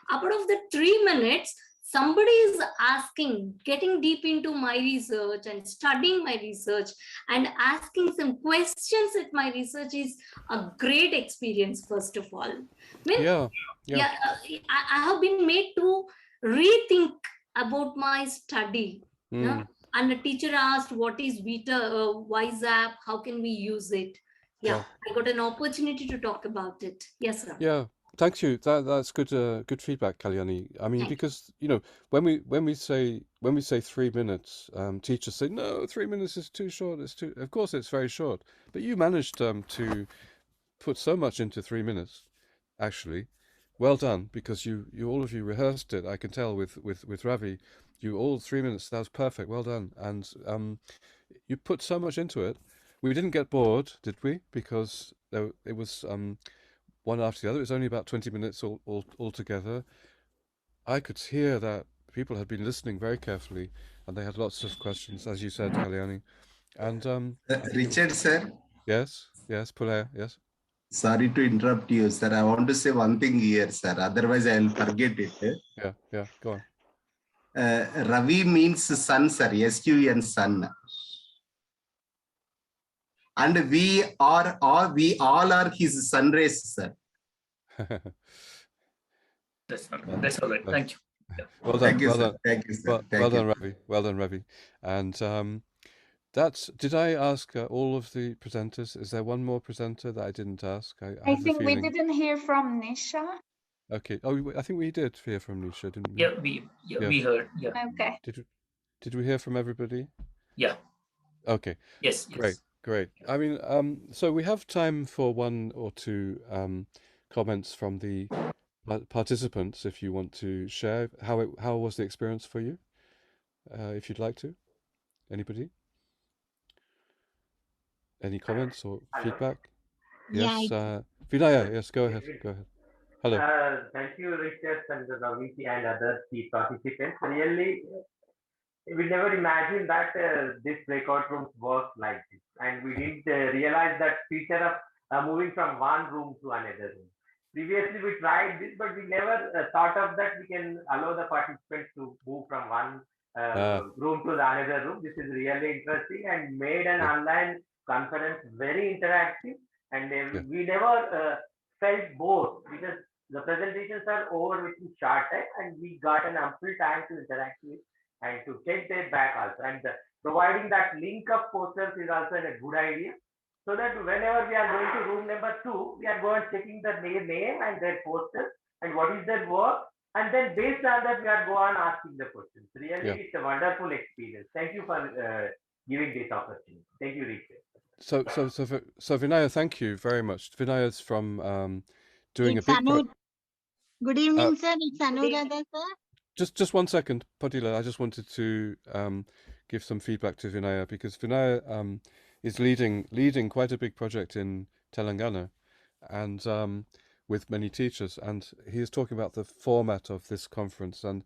Out of the 3 minutes, somebody is asking, getting deep into my research and studying my research and asking some questions at my research is a great experience, first of all. I have been made to rethink about my study. And the teacher asked, what is Wise app? How can we use it? I got an opportunity to talk about it. Yes, sir.
Yeah. Thank you. That's good feedback, Kalyani. I mean, because when we say 3 minutes, teachers say no, 3 minutes is too short. Of course, it's very short. But you managed to put so much into 3 minutes. Actually, well done, because you all of you rehearsed it. I can tell with Ravi, you all 3 minutes. That was perfect. Well done, and you put so much into it. We didn't get bored, did we? Because it was one after the other. It was only about 20 minutes all together. I could hear that people had been listening very carefully, and they had lots of questions, as you said, Kalyani. And
Richard, sir.
Yes, Pulaya, yes.
Sorry to interrupt you, sir. I want to say one thing here, sir. Otherwise, I will forget it.
Yeah, go on.
Ravi means sun, sir. SUN, sun. And we all are his sun rays, sir.
That's all right. Thank you.
Well done.
Thank you,
well
sir.
done.
Thank you, sir.
Well done, Ravi. Well done, Ravi. And did I ask all of the presenters? Is there one more presenter that I didn't ask? I have
think
the
we
feeling.
didn't hear from Nisha.
Okay. Oh, I think we did hear from Nisha, didn't we?
Yeah, we heard. Yeah.
Okay.
Did we hear from everybody?
Yeah.
Okay.
Yes.
Great. I mean, so we have time for one or two comments from the participants, if you want to share how was the experience for you, if you'd like to. Anybody? Any comments or feedback? Yes, Vinaya. Yes, go ahead. Hello.
Thank you, Richard and Raviti and other key participants. Really, we never imagined that this breakout rooms work like this, and we didn't realize that feature of moving from one room to another room. Previously, we tried this, but we never thought of that we can allow the participants to move from one room to the another room. This is really interesting and made an online conference very interactive, and we never felt bored because the presentations are over within short time, and we got an ample time to interact with and to check their back also. And providing that link of posters is also a good idea. So that whenever we are going to room number 2, we are going checking the name and their posters and what is their work. And then based on that, we are go on asking the questions. Really, it's a wonderful experience. Thank you for giving this opportunity. Thank you, Richard.
So Vinaya, thank you very much. Vinaya's from doing a big.
Good evening, sir. It's Anuradha, sir.
Just 1 second, Padilla. I just wanted to give some feedback to Vinaya because Vinaya is leading quite a big project in Telangana, and with many teachers. And he is talking about the format of this conference. And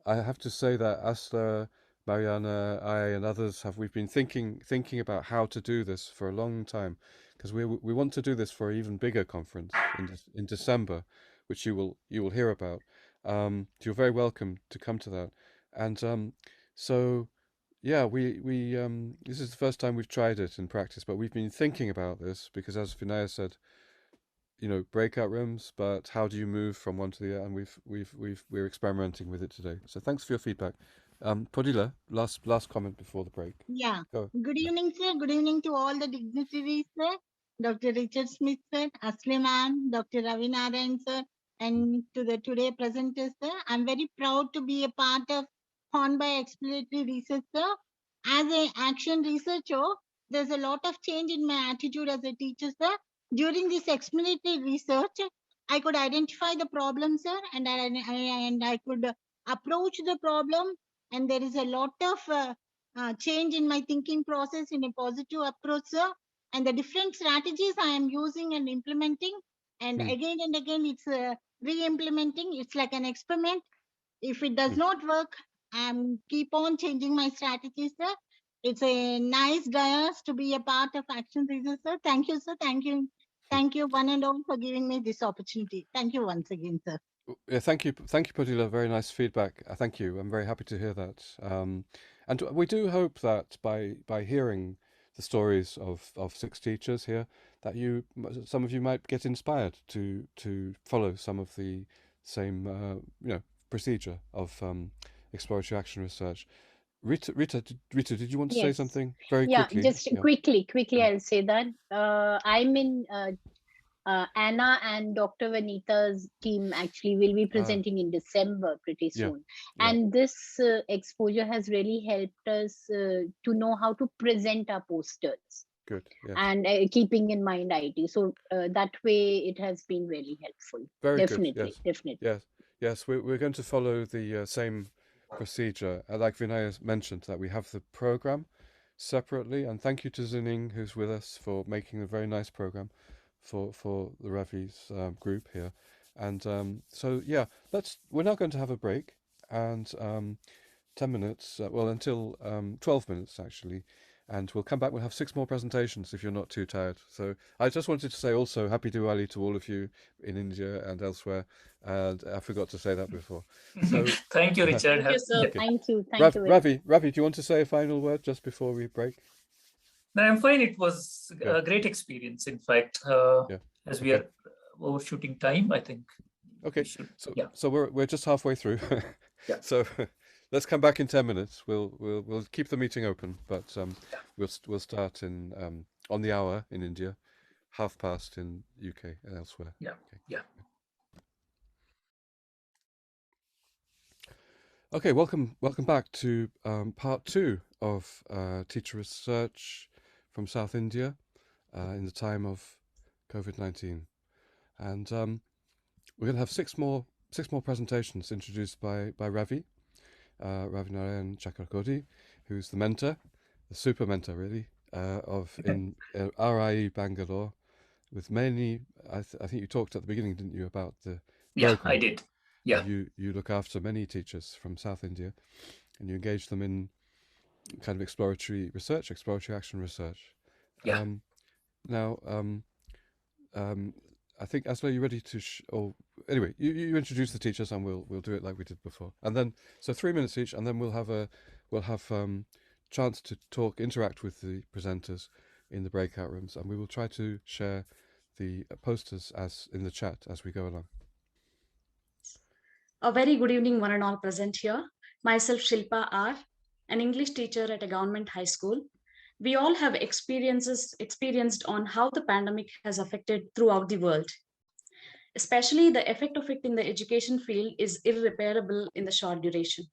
I have to say that Asla, Mariana, I, and others we've been thinking about how to do this for a long time, because we want to do this for an even bigger conference in December, which you will hear about. You're very welcome to come to that. And so yeah, we this is the first time we've tried it in practice, but we've been thinking about this because, as Vinaya said, breakout rooms, but how do you move from one to the other? And we're experimenting with it today. So thanks for your feedback. Podila, last comment before the break.
Yeah.
Go.
Good evening, sir. Good evening to all the dignitaries, sir. Dr. Richard Smith, sir, Asli ma'am, Dr. Ravi Narayan, sir, and to the today presenters, sir. I'm very proud to be a part of Horn by Exploratory Research, sir. As an action researcher, there's a lot of change in my attitude as a teacher, sir. During this exploratory research, I could identify the problem, sir, and I could approach the problem, and there is a lot of change in my thinking process in a positive approach, sir. And the different strategies I am using and implementing, and again and again, it's re-implementing. It's like an experiment. If it does not work, I'm keep on changing my strategies, sir. It's a nice dayas to be a part of Action Research, sir. Thank you, sir. Thank you, one and all, for giving me this opportunity. Thank you once again, sir.
Yeah, thank you, Padilla. Very nice feedback. Thank you. I'm very happy to hear that. And we do hope that by hearing the stories of 6 teachers here, that some of you might get inspired to follow some of the same procedure of exploratory action research. Rita, did you want to say something very quickly?
Just quickly, I'll say that I'm in Anna and Dr. Vanita's team actually will be presenting in December pretty soon. And this exposure has really helped us to know how to present our posters.
Good. Yes.
And keeping in mind IT. So that way it has been really helpful.
Very
definitely,
good. Yes.
Definitely.
Yes. We're going to follow the same procedure. Like Vinaya mentioned, that we have the program separately. And thank you to Zining, who's with us, for making a very nice program for the Ravi's group here. And so yeah, we're now going to have a break, and 10 minutes, well, until 12 minutes actually. And we'll come back, we'll have 6 more presentations if you're not too tired. So I just wanted to say also Happy Diwali to all of you in India and elsewhere. And I forgot to say that before. So
Thank you, Richard.
Thank you, sir.
Okay.
Thank you. Thank you.
Ravi, do you want to say a final word just before we break?
No, I'm fine. It was a great experience. In fact, as we are overshooting time, I think.
Okay. So we're just halfway through. So let's come back in 10 minutes. We'll keep the meeting open, but we'll start in on the hour in India, past in UK and elsewhere.
Yeah.
Okay.
Yeah.
Okay, welcome back to part 2 of teacher research from South India in the time of COVID-19, and we're going to have 6 more presentations introduced by Ravi Narayan Chakrakorty, who's the mentor, the super mentor really, in RIE Bangalore, with many. I think you talked at the beginning, didn't you, about the program?
I did. Yeah.
You look after many teachers from South India, and you engage them in kind of exploratory research, exploratory action research.
Yeah.
Now, I think Asla, you ready to? Anyway, you introduce the teachers, and we'll do it like we did before. And then, so 3 minutes each, and then we'll have chance to interact with the presenters in the breakout rooms, and we will try to share the posters as in the chat as we go along.
A very good evening, one and all present here. Myself, Shilpa R., an English teacher at a government high school. We all have experienced on how the pandemic has affected throughout the world. Especially the effect of it in the education field is irreparable in the short duration.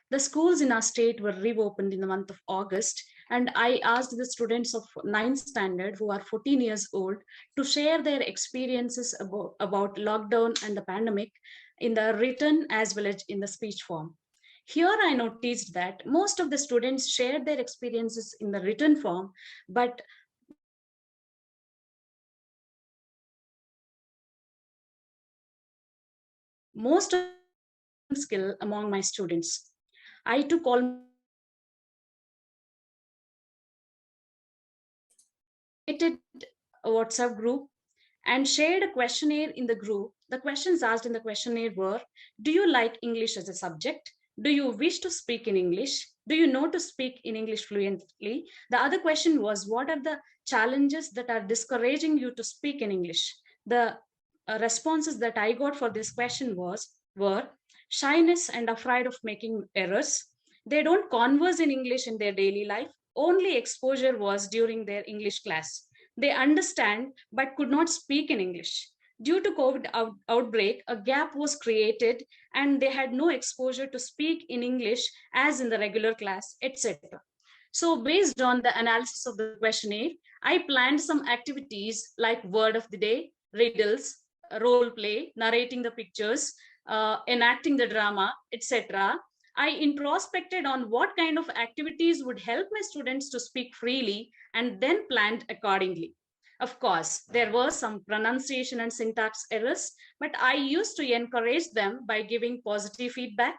The schools in our state were reopened in the month of August, and I asked the students of 9th standard who are 14 years old to share their experiences about lockdown and the pandemic in the written as well as in the speech form. Here I noticed that most of the students shared their experiences in the written form, but most of the skill among my students. I took all a WhatsApp group and shared a questionnaire in the group. The questions asked in the questionnaire were, do you like English as a subject? Do you wish to speak in English? Do you know to speak in English fluently? The other question was, what are the challenges that are discouraging you to speak in English? The responses that I got for this question were shyness and afraid of making errors. They don't converse in English in their daily life. Only exposure was during their English class. They understand but could not speak in English. Due to COVID outbreak, a gap was created and they had no exposure to speak in English as in the regular class, etc. So based on the analysis of the questionnaire, I planned some activities like word of the day, riddles, role play, narrating the pictures, enacting the drama, etc. I introspected on what kind of activities would help my students to speak freely and then planned accordingly. Of course, there were some pronunciation and syntax errors, but I used to encourage them by giving positive feedback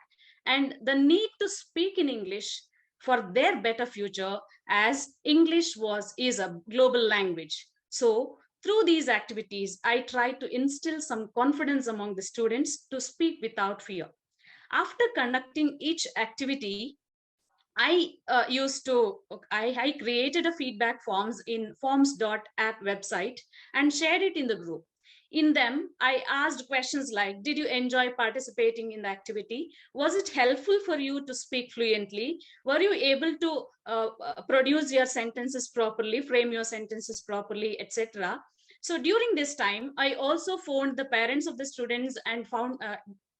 and the need to speak in English for their better future, as English is a global language. So through these activities, I try to instill some confidence among the students to speak without fear. After conducting each activity, I created a feedback forms in forms.app website and shared it in the group. In them, I asked questions like, did you enjoy participating in the activity? Was it helpful for you to speak fluently? Were you able to produce your sentences properly, frame your sentences properly, etc.? So during this time, I also phoned the parents of the students and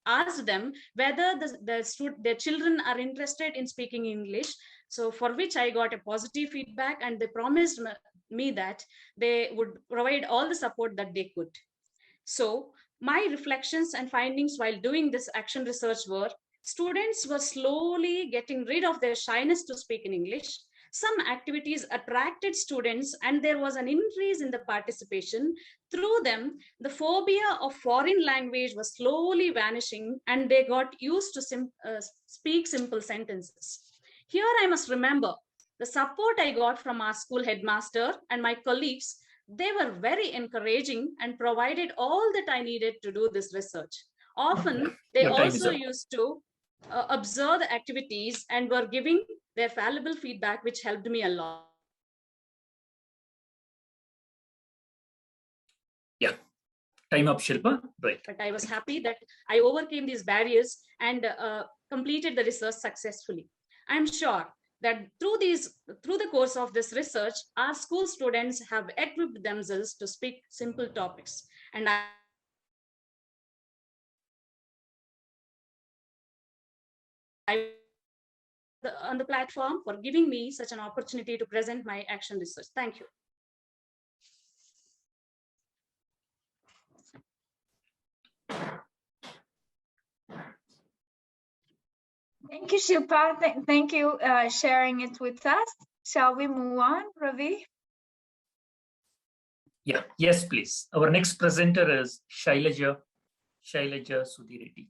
asked them whether their children are interested in speaking English. So for which I got a positive feedback, and they promised me that they would provide all the support that they could. So my reflections and findings while doing this action research were, students were slowly getting rid of their shyness to speak in English.
some activities attracted students and there was an increase in the participation. Through them, the phobia of foreign language was slowly vanishing and they got used to speak simple sentences. Here I must remember the support I got from our school headmaster and my colleagues. They were very encouraging and provided all that I needed to do this research. Often, they also used to observe the activities and were giving their valuable feedback, which helped me a lot.
Yeah, time up, Shilpa. Right.
But I was happy that I overcame these barriers and completed the research successfully. I'm sure that through the course of this research, our school students have equipped themselves to speak simple topics. And I on the platform for giving me such an opportunity to present my action research. Thank you.
Thank you, Shilpa. Thank you sharing it with us. Shall we move on, Ravi?
Yeah, yes, please. Our next presenter is Shailaja Sudhireddy.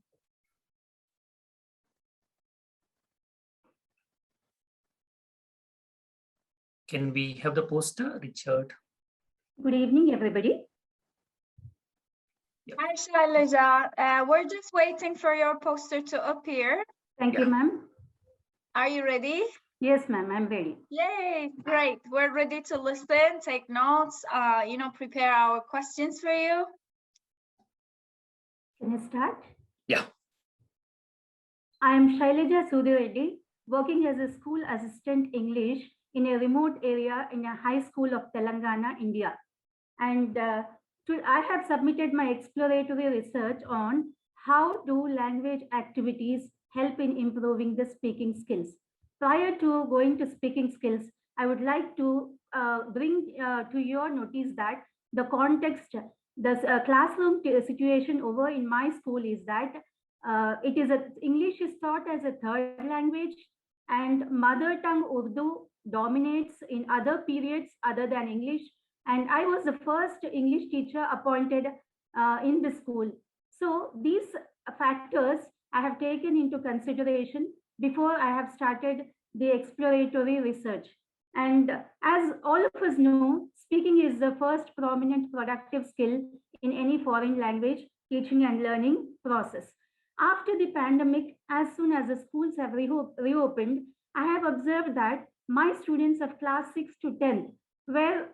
Can we have the poster, Richard?
Good evening, everybody.
Yep.
Hi, Shailaja. We're just waiting for your poster to appear.
Thank you, ma'am.
Are you ready?
Yes, ma'am, I'm ready.
Yay, great. We're ready to listen, take notes, prepare our questions for you.
Can I start?
Yeah.
I am Shailaja Sudhireddy, working as a school assistant English in a remote area in a high school of Telangana, India. And I have submitted my exploratory research on how do language activities help in improving the speaking skills. Prior to going to speaking skills, I would like to bring to your notice that the context, the classroom situation over in my school is that English is taught as a third language and mother tongue Urdu dominates in other periods other than English. And I was the first English teacher appointed in the school. So these factors I have taken into consideration before I have started the exploratory research. And as all of us know, speaking is the first prominent productive skill in any foreign language teaching and learning process. After the pandemic, as soon as the schools have reopened, I have observed that my students of class 6 to 10 were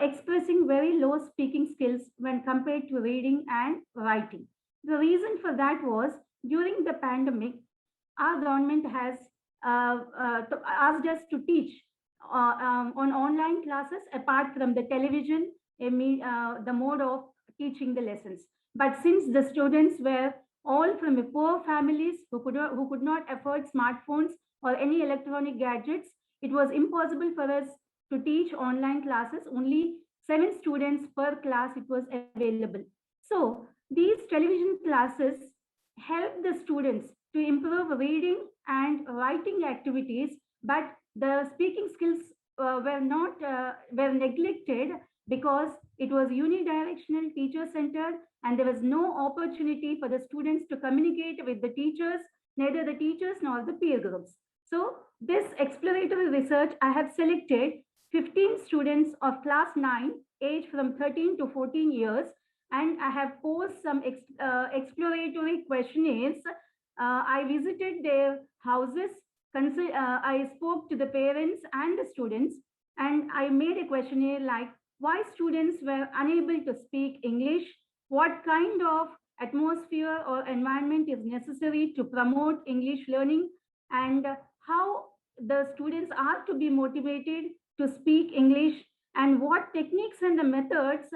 expressing very low speaking skills when compared to reading and writing. The reason for that was during the pandemic, our government has asked us to teach on online classes apart from the television, the mode of teaching the lessons. But since the students were all from poor families who could not afford smartphones or any electronic gadgets, it was impossible for us to teach online classes. Only 7 students per class it was available. So these television classes help the students to improve reading and writing activities, but the speaking skills were neglected because it was unidirectional teacher centered and there was no opportunity for the students to communicate with the teachers, neither the teachers nor the peer groups. So this exploratory research, I have selected 15 students of class 9, age from 13 to 14 years, and I have posed some exploratory questionnaires. I visited their houses, I spoke to the parents and the students, and I made a questionnaire like why students were unable to speak English, what kind of atmosphere or environment is necessary to promote English learning, and how the students are to be motivated to speak English, and what techniques and the methods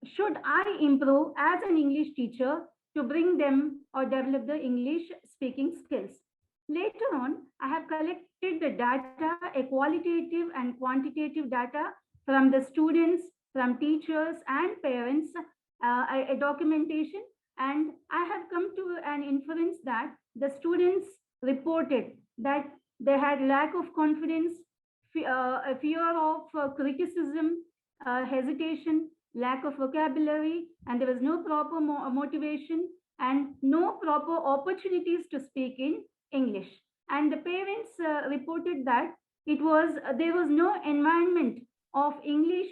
should I improve as an English teacher to bring them or develop the English speaking skills. Later on, I have collected the data, a qualitative and quantitative data from the students, from teachers and parents, a documentation, and I have come to an inference that the students reported that they had lack of confidence, a fear of criticism, hesitation, lack of vocabulary, and there was no proper motivation and no proper opportunities to speak in English. And the parents reported that there was no environment of English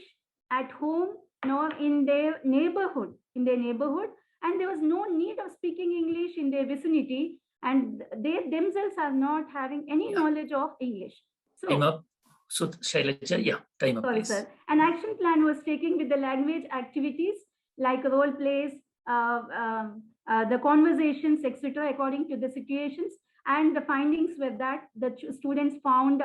at home nor in their neighborhood, and there was no need of speaking English in their vicinity, and they themselves are not having any knowledge of English.
Time up. So Shailaja, yeah, time up.
Sorry,
please.
sir. An action plan was taken with the language activities like role plays, the conversations, etc., according to the situations. And the findings were that the students found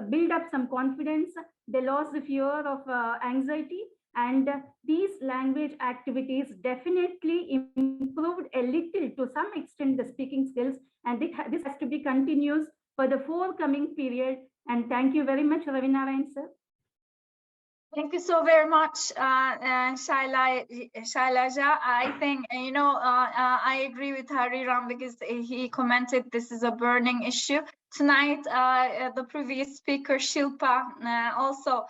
build up some confidence. They lost the fear of anxiety, and these language activities definitely improved a little, to some extent, the speaking skills. And this has to be continuous for the forthcoming period. And thank you very much, Ravinarayan sir.
Thank you so very much, Shailaja. I think, I agree with Haridam because he commented this is a burning issue. Tonight, the previous speaker, Shilpa, also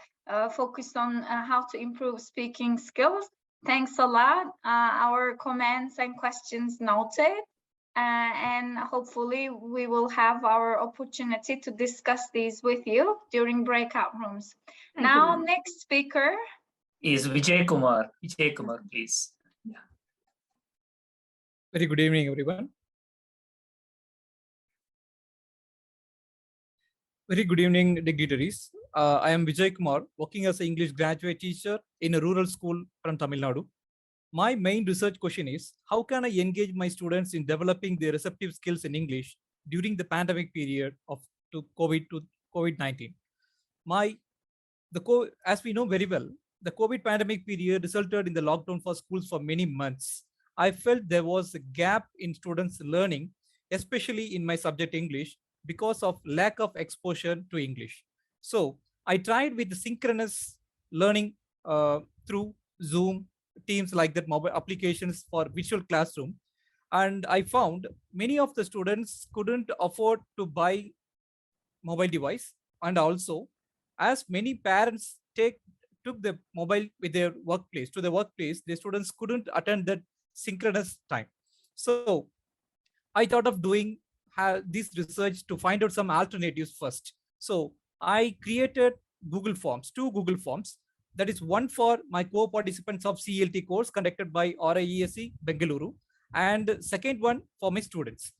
focused on how to improve speaking skills. Thanks a lot. Our comments and questions noted. And hopefully we will have our opportunity to discuss these with you during breakout rooms. Now, next speaker
is Vijay Kumar. Vijay Kumar, please. Yeah.
Very good evening, everyone. Very good evening, dignitaries. I am Vijay Kumar, working as an English graduate teacher in a rural school from Tamil Nadu. My main research question is, how can I engage my students in developing their receptive skills in English during the pandemic period of COVID-19? As we know very well, the COVID pandemic period resulted in the lockdown for schools for many months. I felt there was a gap in students' learning, especially in my subject English, because of lack of exposure to English. So I tried with the synchronous learning through Zoom, Teams, like that, mobile applications for visual classroom. And I found many of the students couldn't afford to buy mobile device. And also, as many parents took the mobile with their workplace to the workplace, the students couldn't attend that synchronous time. So I thought of doing this research to find out some alternatives first. So I created two Google Forms. That is one for my co-participants of CLT course conducted by RIESE Bengaluru, and second one for my students.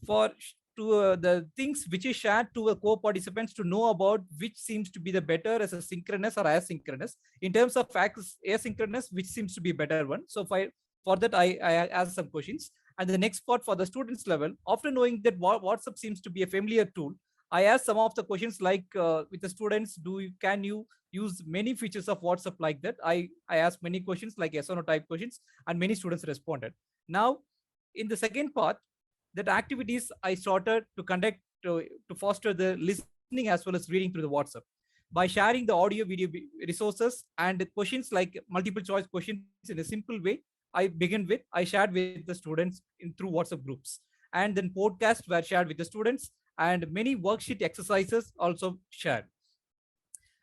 The things which is shared to co-participants to know about which seems to be the better as a synchronous or asynchronous. In terms of asynchronous, which seems to be better one. So for that, I asked some questions. And the next part for the students level, after knowing that WhatsApp seems to be a familiar tool, I asked some of the questions like with the students, can you use many features of WhatsApp like that? I asked many questions like yes or no type questions, and many students responded. Now, in the second part, that activities I started to conduct to foster the listening as well as reading through the WhatsApp by sharing the audio video resources and questions like multiple choice questions in a simple way. I shared with the students through WhatsApp groups, and then podcasts were shared with the students, and many worksheet exercises also shared.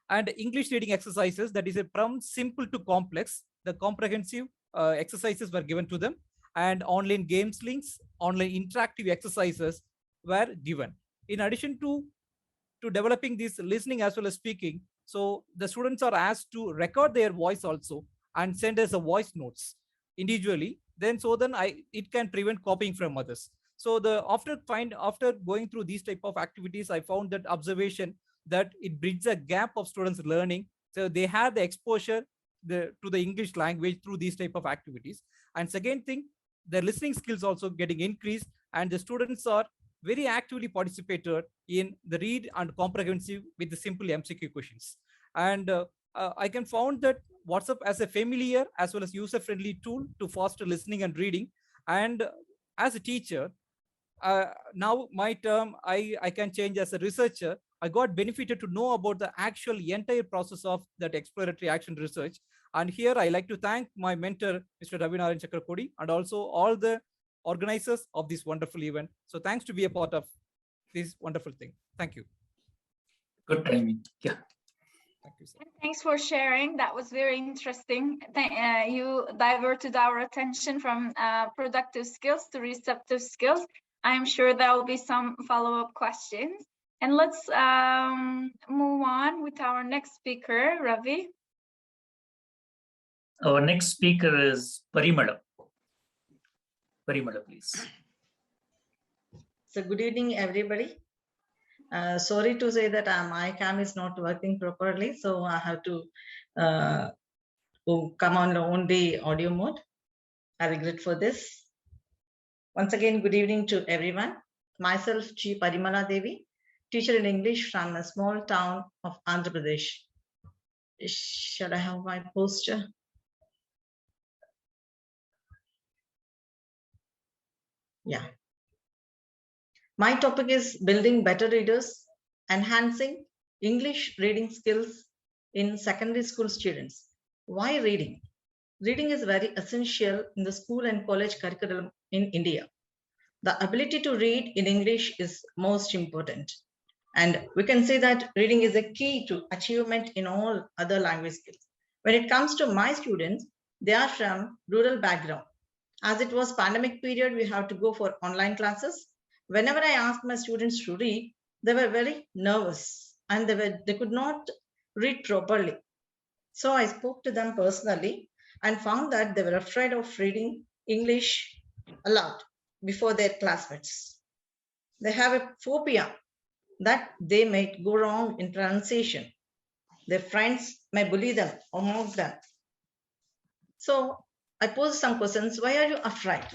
And English reading exercises, that is from simple to complex, the comprehensive exercises were given to them, and online games links, online interactive exercises were given. In addition to developing this listening as well as speaking, so the students are asked to record their voice also and send us a voice notes individually. Then it can prevent copying from others. So after going through these type of activities, I found that observation that it bridges a gap of students learning. So they have the exposure to the English language through these type of activities. And second thing, the listening skills also getting increased, and the students are very actively participated in the read and comprehensive with the simple MCQ questions. And I can found that WhatsApp as a familiar as well as user-friendly tool to foster listening and reading. And as a teacher, now my term, I can change as a researcher. I got benefited to know about the actual entire process of that exploratory action research. And here I like to thank my mentor, Mr. Ravinarayan Chakrakorty, and also all the organizers of this wonderful event. So thanks to be a part of this wonderful thing. Thank you.
Good timing. Yeah.
Thanks for sharing. That was very interesting. You diverted our attention from productive skills to receptive skills. I'm sure there will be some follow-up questions. And let's move on with our next speaker, Ravi.
Our next speaker is Parimala. Parimala, please.
So good evening, everybody. Sorry to say that my cam is not working properly, so I have to come on only audio mode. I regret for this. Once again, good evening to everyone. Myself, G. Parimala Devi, teacher in English from a small town of Andhra Pradesh. Shall I have my poster? Yeah. My topic is building better readers, enhancing English reading skills in secondary school students. Why reading? Reading is very essential in the school and college curriculum in India. The ability to read in English is most important. And we can say that reading is a key to achievement in all other language skills. When it comes to my students, they are from rural background. As it was pandemic period, we have to go for online classes. Whenever I asked my students to read, they were very nervous and they could not read properly. So I spoke to them personally and found that they were afraid of reading English aloud before their classmates. They have a phobia that they may go wrong in pronunciation. Their friends may bully them or mock them. So I posed some questions. Why are you afraid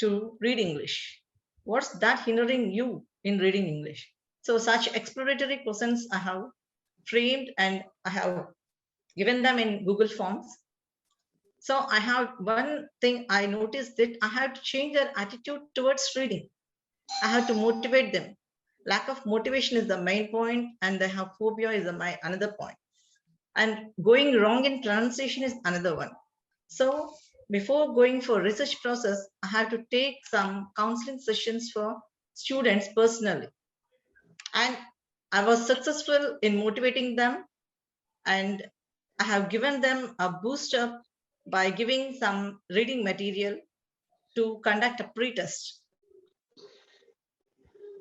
to read English? What's that hindering you in reading English? So such exploratory questions I have framed and I have given them in Google Forms. So I have one thing I noticed that I have to change their attitude towards reading. I have to motivate them. Lack of motivation is the main point and they have phobia is another point. And going wrong in pronunciation is another one. So before going for research process, I have to take some counseling sessions for students personally. And I was successful in motivating them and I have given them a boost up by giving some reading material to conduct a pre-test.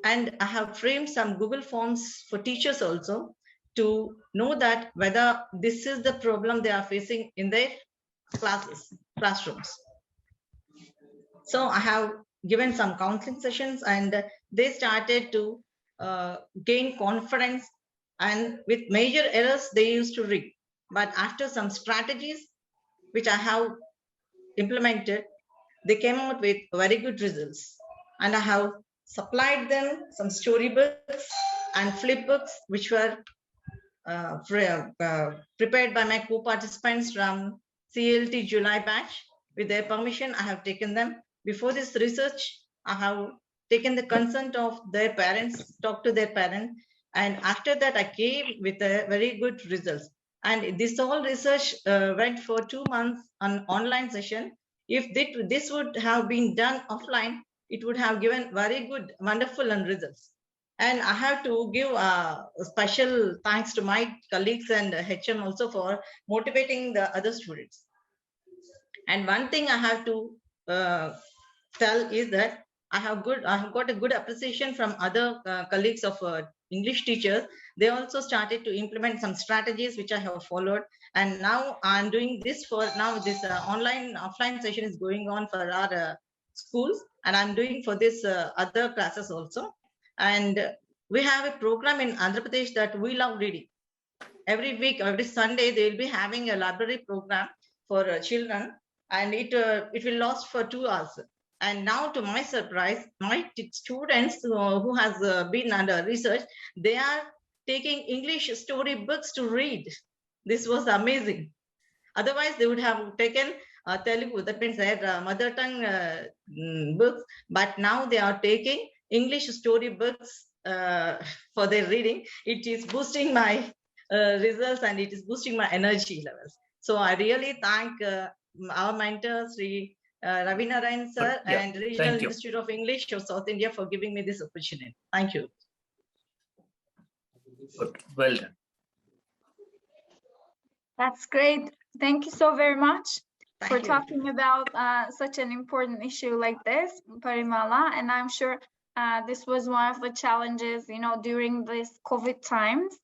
And I have framed some Google Forms for teachers also to know that whether this is the problem they are facing in their classrooms. So I have given some counseling sessions and they started to gain confidence, and with major errors they used to read. But after some strategies which I have implemented, they came out with very good results. And I have supplied them some storybooks and flip books which were prepared by my co-participants from CLT July batch. With their permission, I have taken them. Before this research, I have taken the consent of their parents, talked to their parents, and after that I came with a very good results. And this whole research went for 2 months on online session. If this would have been done offline, it would have given very good, wonderful results. And I have to give a special thanks to my colleagues and HM also for motivating the other students. And one thing I have to tell is that I have got a good appreciation from other colleagues of English teachers. They also started to implement some strategies which I have followed. And now I'm doing this for now. This offline session is going on for our schools, and I'm doing for this other classes also. And we have a program in Andhra Pradesh that we love reading. Every week, every Sunday, they will be having a library program for children, and it will last for 2 hours. And now, to my surprise, my students who has been under research, they are taking English story books to read. This was amazing. Otherwise, they would have taken Telugu, that means their mother tongue books, but now they are taking English story books for their reading. It is boosting my results and it is boosting my energy levels. So I really thank our mentor, Sri Ravi Narayan sir, and Regional Institute of English of South India for giving me this opportunity. Thank you.
Good. Well done.
That's great. Thank you so very much for
you.
talking about such an important issue like this, Parimala. And I'm sure this was one of the challenges, during this COVID times.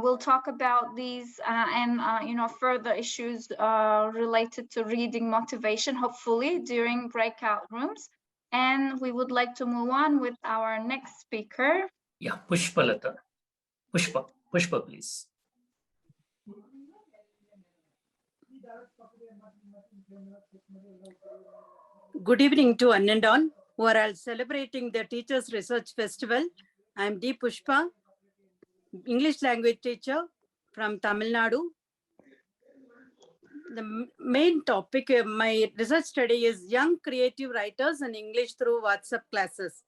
We'll talk about these and further issues related to reading motivation, hopefully during breakout rooms. And we would like to move on with our next speaker.
Yeah, Pushpalata. Pushpa, please.
Good evening to one and all who are all celebrating the Teachers Research Festival. I am D. Pushpa, English language teacher from Tamil Nadu. The main topic of my research study is young creative writers and English through WhatsApp classes.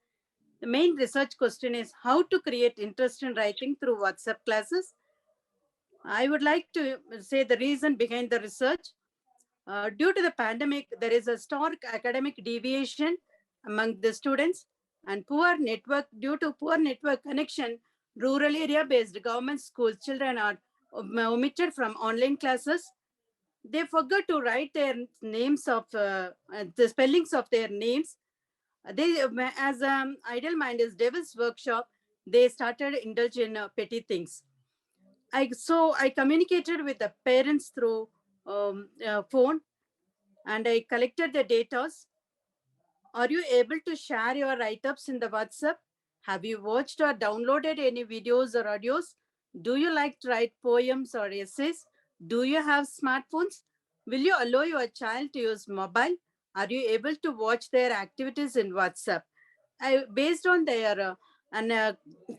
The main research question is how to create interest in writing through WhatsApp classes. I would like to say the reason behind the research. Due to the pandemic, there is a stark academic deviation among the students and due to poor network connection, rural area-based government school children are omitted from online classes. They forgot to write their names of the spellings of their names. They, as idle mind is devil's workshop, they started indulge in petty things. So I communicated with the parents through phone, and I collected the data. Are you able to share your write-ups in the WhatsApp? Have you watched or downloaded any videos or audios? Do you like to write poems or essays? Do you have smartphones? Will you allow your child to use mobile? Are you able to watch their activities in WhatsApp? Based on their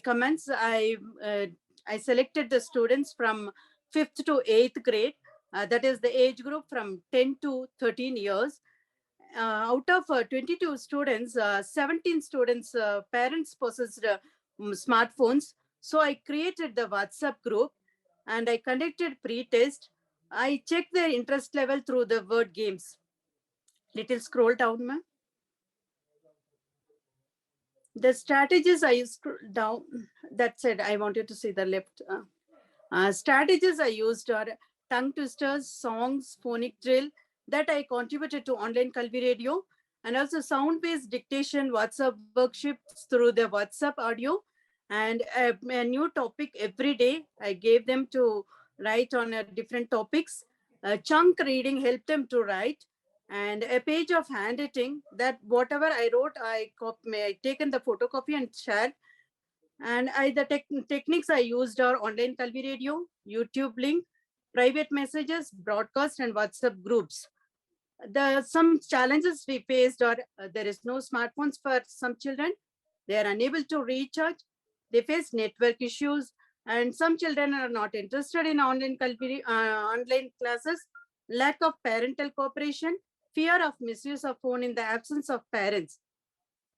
comments, I selected the students from 5th to 8th grade. That is the age group from 10 to 13 years. Out of 22 students, 17 students' parents possessed smartphones. So I created the WhatsApp group and I conducted pre-test. I checked their interest level through the word games. Little scroll down, ma'am. The strategies I used down, that said, I wanted to see the left. Strategies I used are tongue twisters, songs, phonic drill that I contributed to online Kalvi radio, and also sound-based dictation, WhatsApp workshops through the WhatsApp audio, and a new topic every day. I gave them to write on different topics. Chunk reading helped them to write, and a page of handwriting that whatever I wrote, I taken the photocopy and shared. And the techniques I used are online Kalvi radio, YouTube link, private messages, broadcast, and WhatsApp groups. Some challenges we faced are there is no smartphones for some children. They are unable to recharge. They face network issues, and some children are not interested in online classes. Lack of parental cooperation, fear of misuse of phone in the absence of parents.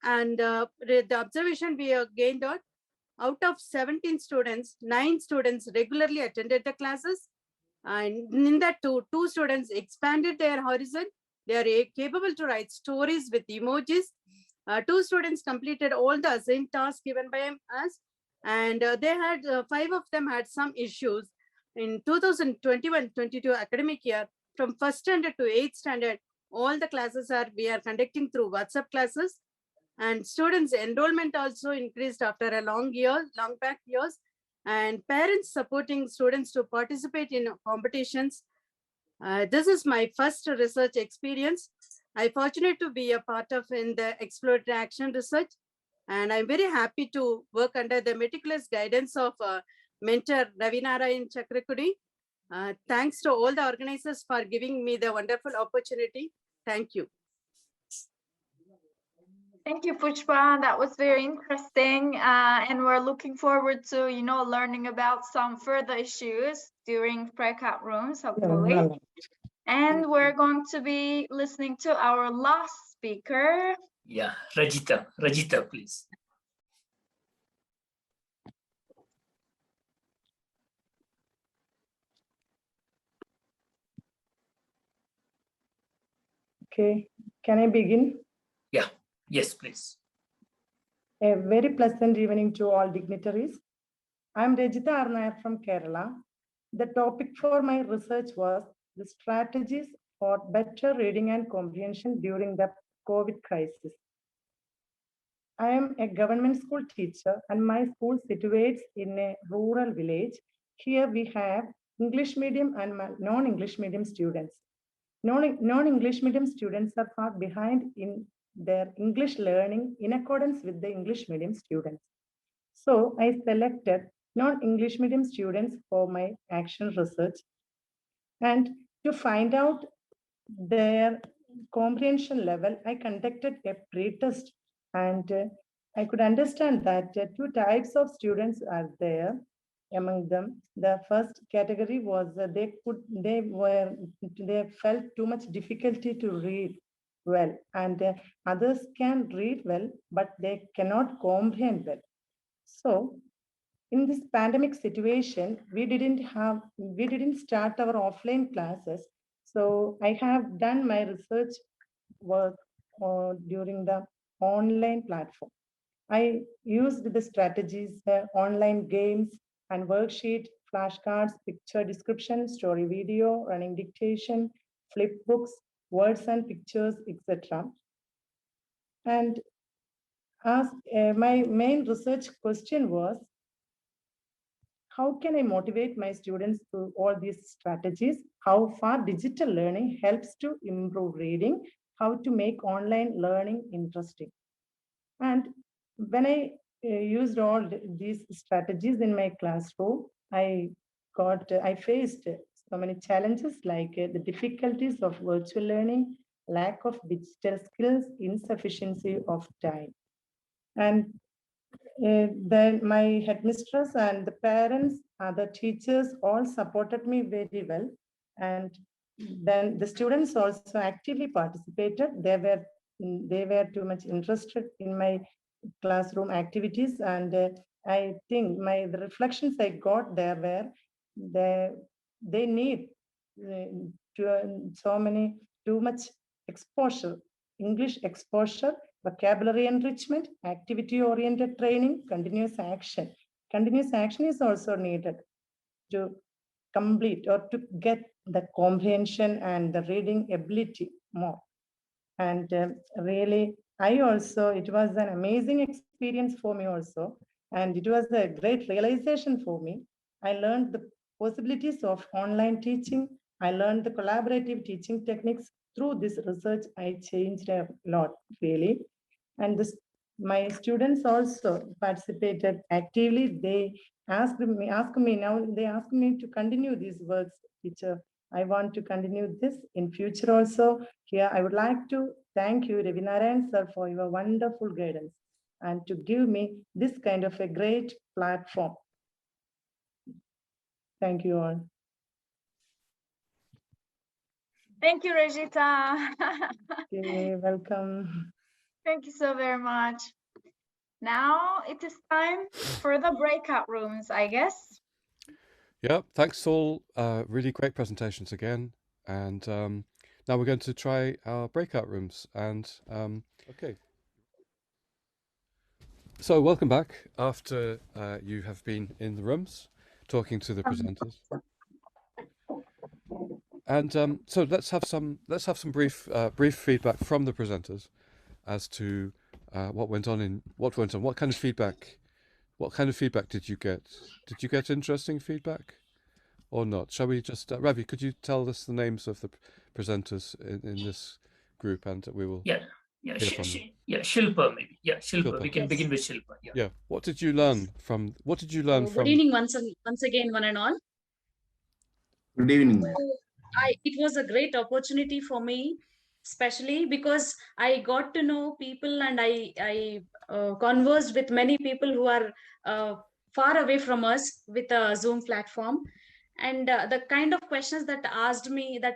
And the observation we gained out of 17 students, 9 students regularly attended the classes. And in that two students expanded their horizon. They are capable to write stories with emojis. 2 students completed all the assigned tasks given by us. And they had 5 of them had some issues. In 2021-22 academic year, from 1st standard to 8th standard, all the classes we are conducting through WhatsApp classes. And students' enrollment also increased after a long back years. And parents supporting students to participate in competitions. This is my first research experience. I'm fortunate to be a part of in the exploratory action research. And I'm very happy to work under the meticulous guidance of mentor Ravi Narayan Chakrakudi. Thanks to all the organizers for giving me the wonderful opportunity. Thank you.
Thank you, Pushpa. That was very interesting. And we're looking forward to, learning about some further issues during breakout rooms, hopefully. And we're going to be listening to our last speaker.
Yeah, Rajita, please.
Okay, can I begin?
Yeah, yes, please.
A very pleasant evening to all dignitaries. I'm Rajita Arnair from Kerala. The topic for my research was the strategies for better reading and comprehension during the COVID crisis. I am a government school teacher and my school situates in a rural village. Here we have English medium and non-English medium students. Non-English medium students are far behind in their English learning in accordance with the English medium students. So I selected non-English medium students for my action research. And to find out their comprehension level, I conducted a pre-test and I could understand that two types of students are there among them. The first category was they felt too much difficulty to read well, and others can read well, but they cannot comprehend well. So in this pandemic situation, we didn't start our offline classes. So I have done my research work during the online platform. I used the strategies, online games and worksheet, flashcards, picture description, story video, running dictation, flip books, words and pictures, etc. And my main research question was, how can I motivate my students through all these strategies? How far digital learning helps to improve reading? How to make online learning interesting? And when I used all these strategies in my classroom, I faced so many challenges like the difficulties of virtual learning, lack of digital skills, insufficiency of time. And then my headmistress and the parents, other teachers all supported me very well. And then the students also actively participated. They were too much interested in my classroom activities. And I think the reflections I got there were they need too much exposure, English exposure, vocabulary enrichment, activity-oriented training, continuous action. Continuous action is also needed to complete or to get the comprehension and the reading ability more. And really, it was an amazing experience for me also. And it was a great realization for me. I learned the possibilities of online teaching. I learned the collaborative teaching techniques. Through this research, I changed a lot, really. And my students also participated actively. They asked me to continue these works, teacher. I want to continue this in future also. Here, I would like to thank you, Ravi Narayan sir, for your wonderful guidance and to give me this kind of a great platform. Thank you all.
Thank you, Rajita.
Okay, welcome.
Thank you so very much. Now it is time for the breakout rooms, I guess.
Yeah, thanks all. Really great presentations again. And now we're going to try our breakout rooms. And okay. So welcome back after you have been in the rooms talking to the presenters. And so let's have some brief feedback from the presenters as to what kind of feedback did you get? Did you get interesting feedback or not? Shall we just Ravi, could you tell us the names of the presenters in this group, and we will
Shilpa maybe. Shilpa. We can begin with Shilpa.
Yeah. What did you learn from
Good evening once again, one and all.
Good evening.
It was a great opportunity for me, especially because I got to know people and I conversed with many people who are far away from us with a Zoom platform. And the kind of questions that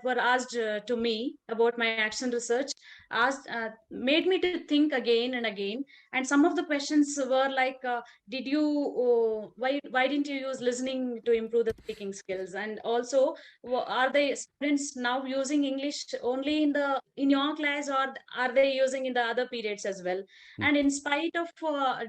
were asked to me about my action research, asked made me to think again and again. And some of the questions were like, did you why didn't you use listening to improve the speaking skills? And also, are the students now using English only in your class, or are they using in the other periods as well? And in spite of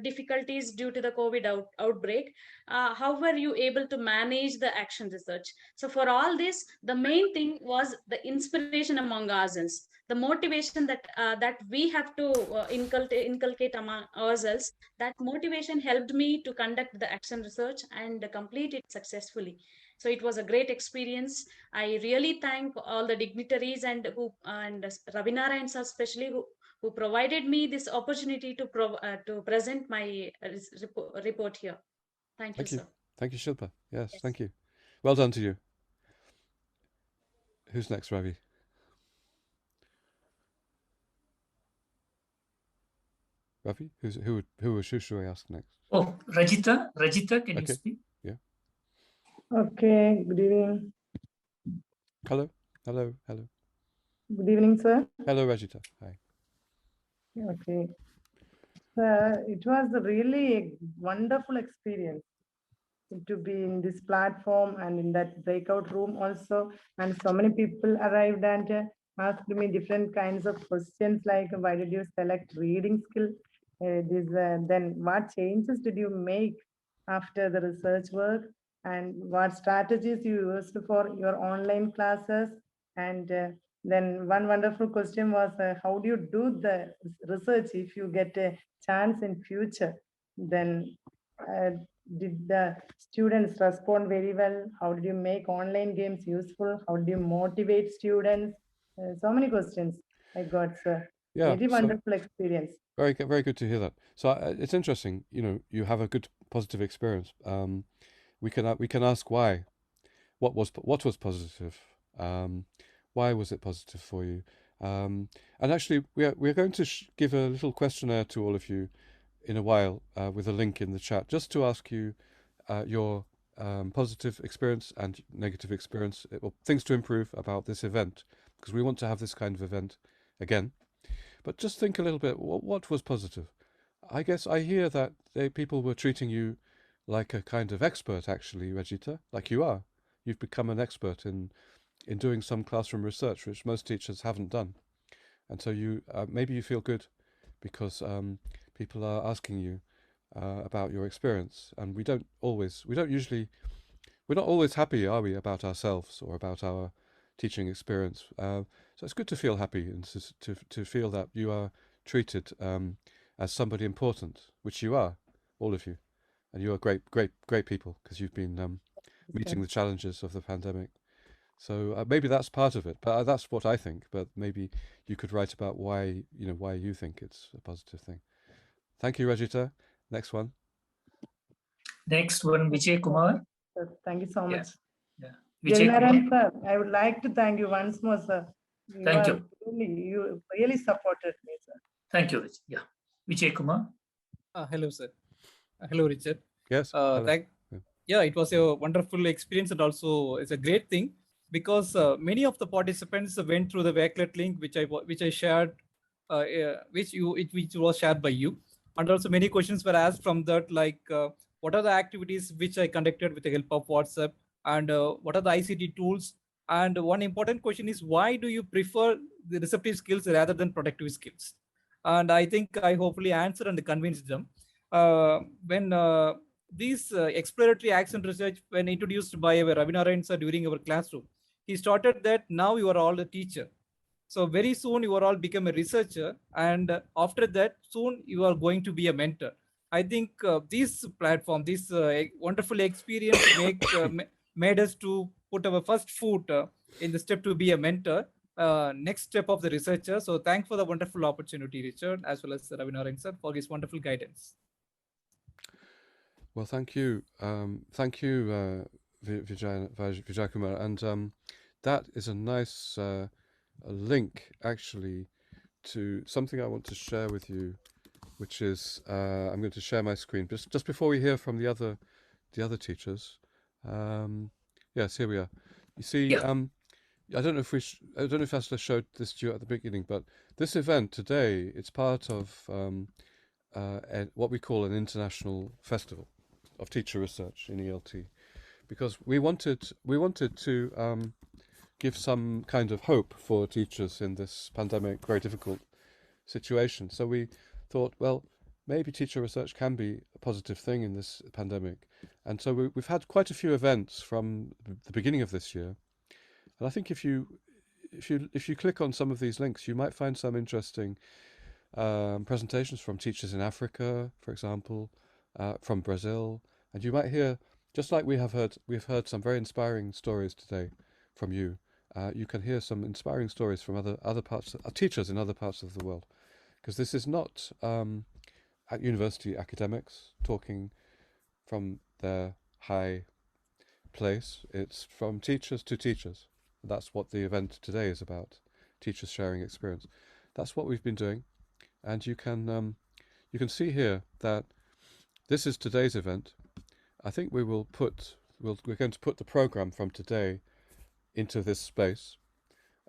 difficulties due to the COVID outbreak, how were you able to manage the action research? So for all this, the main thing was the inspiration among ourselves, the motivation that we have to inculcate among ourselves. That motivation helped me to conduct the action research and complete it successfully. So it was a great experience. I really thank all the dignitaries and Ravinarayan sir especially, who provided me this opportunity to present my report here. Thank you, sir.
Thank you, Shilpa. Yes, thank you. Well done to you. Who's next, Ravi? Ravi? Who should I ask next?
Oh, Rajita, can you speak?
Yeah.
Okay, good evening.
Hello.
Good evening, sir.
Hello, Rajita. Hi.
Okay. It was a really wonderful experience to be in this platform and in that breakout room also. And so many people arrived and asked me different kinds of questions like, why did you select reading skill? Then what changes did you make after the research work? And what strategies you used for your online classes? And then one wonderful question was, how do you do the research if you get a chance in future? Then did the students respond very well? How did you make online games useful? How did you motivate students? So many questions I got, sir.
Yeah,
Very wonderful experience.
Very good to hear that. So it's interesting, you have a good positive experience. We can ask why. What was positive? Why was it positive for you? And actually, we are going to give a little questionnaire to all of you in a while with a link in the chat, just to ask you your positive experience and negative experience, or things to improve about this event, because we want to have this kind of event again. But just think a little bit, what was positive? I guess I hear that people were treating you like a kind of expert, actually, Rajita, like you are. You've become an expert in doing some classroom research, which most teachers haven't done. And so you maybe you feel good because people are asking you about your experience. And we're not always happy, are we, about ourselves or about our teaching experience. So it's good to feel happy and to feel that you are treated as somebody important, which you are, all of you. And you are great people, because you've been meeting the challenges of the pandemic. So maybe that's part of it, but that's what I think. But maybe you could write about why you think it's a positive thing. Thank you, Rajita. Next one.
Next one, Vijay Kumar.
Thank you so much.
Yeah. Vijay Kumar.
Sir, I would like to thank you once more, sir.
Thank you.
You really supported me, sir.
Thank you, Richard. Yeah. Vijay Kumar.
Hello, sir. Hello, Richard.
Yes.
Yeah, it was a wonderful experience, and also it's a great thing because many of the participants went through the Wakelet link, which I shared, which was shared by you, and also many questions were asked from that, like what are the activities which I conducted with the help of WhatsApp, and what are the ICT tools, and one important question is, why do you prefer the receptive skills rather than productive skills? And I think I hopefully answered and convinced them. When these exploratory action research, when introduced by our Ravinarayan sir during our classroom, he started that now you are all a teacher. So very soon you are all become a researcher, and after that soon you are going to be a mentor. I think this platform, this wonderful experience made us to put our first foot in the step to be a mentor, next step of the researcher. So thanks for the wonderful opportunity, Richard, as well as Ravinarayan sir, for his wonderful guidance.
Well, thank you, Vijay Kumar, and that is a nice link actually to something I want to share with you, which is I'm going to share my screen just before we hear from the other teachers. Yes, here we are. You see, I don't know if I don't know if Asla showed this to you at the beginning, but this event today, it's part of what we call an international festival of teacher research in ELT, because we wanted to give some kind of hope for teachers in this pandemic, very difficult situation. So we thought, well, maybe teacher research can be a positive thing in this pandemic. And so we've had quite a few events from the beginning of this year. And I think if you click on some of these links, you might find some interesting presentations from teachers in Africa, for example, from Brazil, and you might hear, just like we've heard some very inspiring stories today from you. You can hear some inspiring stories from other parts, teachers in other parts of the world, because this is not at university academics talking from their high place. It's from teachers to teachers. That's what the event today is about, teachers sharing experience. That's what we've been doing, and you can see here that this is today's event. I think we're going to put the program from today into this space,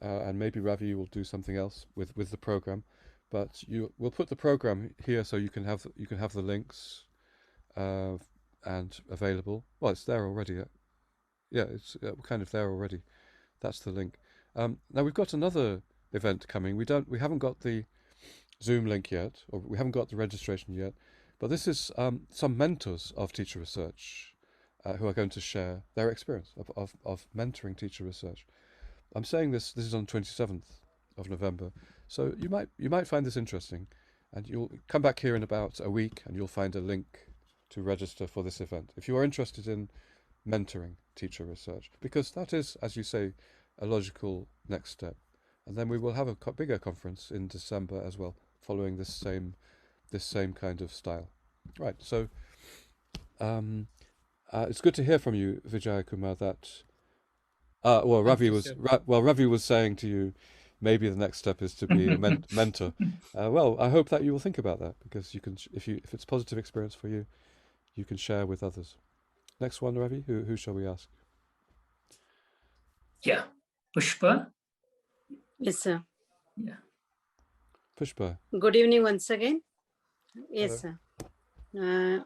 and maybe Ravi will do something else with the program, but we'll put the program here so you can have the links and available. Well, it's there already. Yeah, it's kind of there already. That's the link. Now we've got another event coming. We haven't got the Zoom link yet, or we haven't got the registration yet, but this is some mentors of teacher research who are going to share their experience of mentoring teacher research. I'm saying this is on 27th of November, so you might find this interesting, and you'll come back here in about a week and you'll find a link to register for this event if you are interested in mentoring teacher research, because that is, as you say, a logical next step. And then we will have a bigger conference in December as well, following this same kind of style. Right, so it's good to hear from you, Vijay Kumar, that Ravi was saying to you, maybe the next step is to be a mentor. Well, I hope that you will think about that, because you can, if it's a positive experience for you, you can share with others. Next one, Ravi, who shall we ask?
Yeah, Pushpa.
Yes, sir.
Yeah.
Pushpa.
Good evening once again. Yes,
hello.
Sir.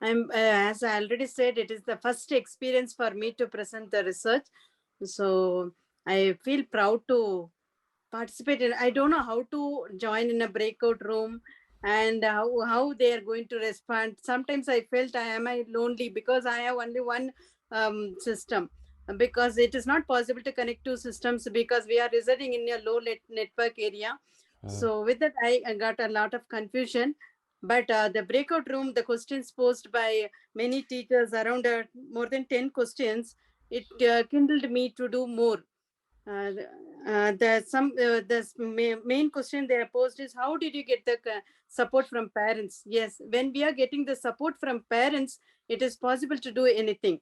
I'm as I already said, it is the first experience for me to present the research. So I feel proud to participate in. I don't know how to join in a breakout room and how they are going to respond. Sometimes I felt I lonely because I have only one system, because it is not possible to connect two systems because we are residing in a low network area. So with that, I got a lot of confusion. But the breakout room, the questions posed by many teachers, around more than 10 questions, it kindled me to do more. The main question they are posed is, how did you get the support from parents? Yes, when we are getting the support from parents, it is possible to do anything.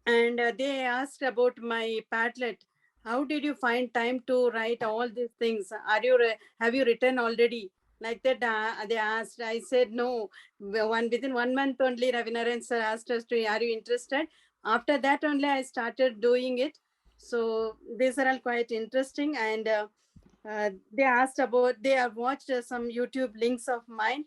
And they asked about my Padlet. How did you find time to write all these things? Have you written already? Like that, they asked. I said no. Within 1 month only, Ravinarayan sir asked us to, are you interested? After that only, I started doing it. So these are all quite interesting. And they asked about, they have watched some YouTube links of mine.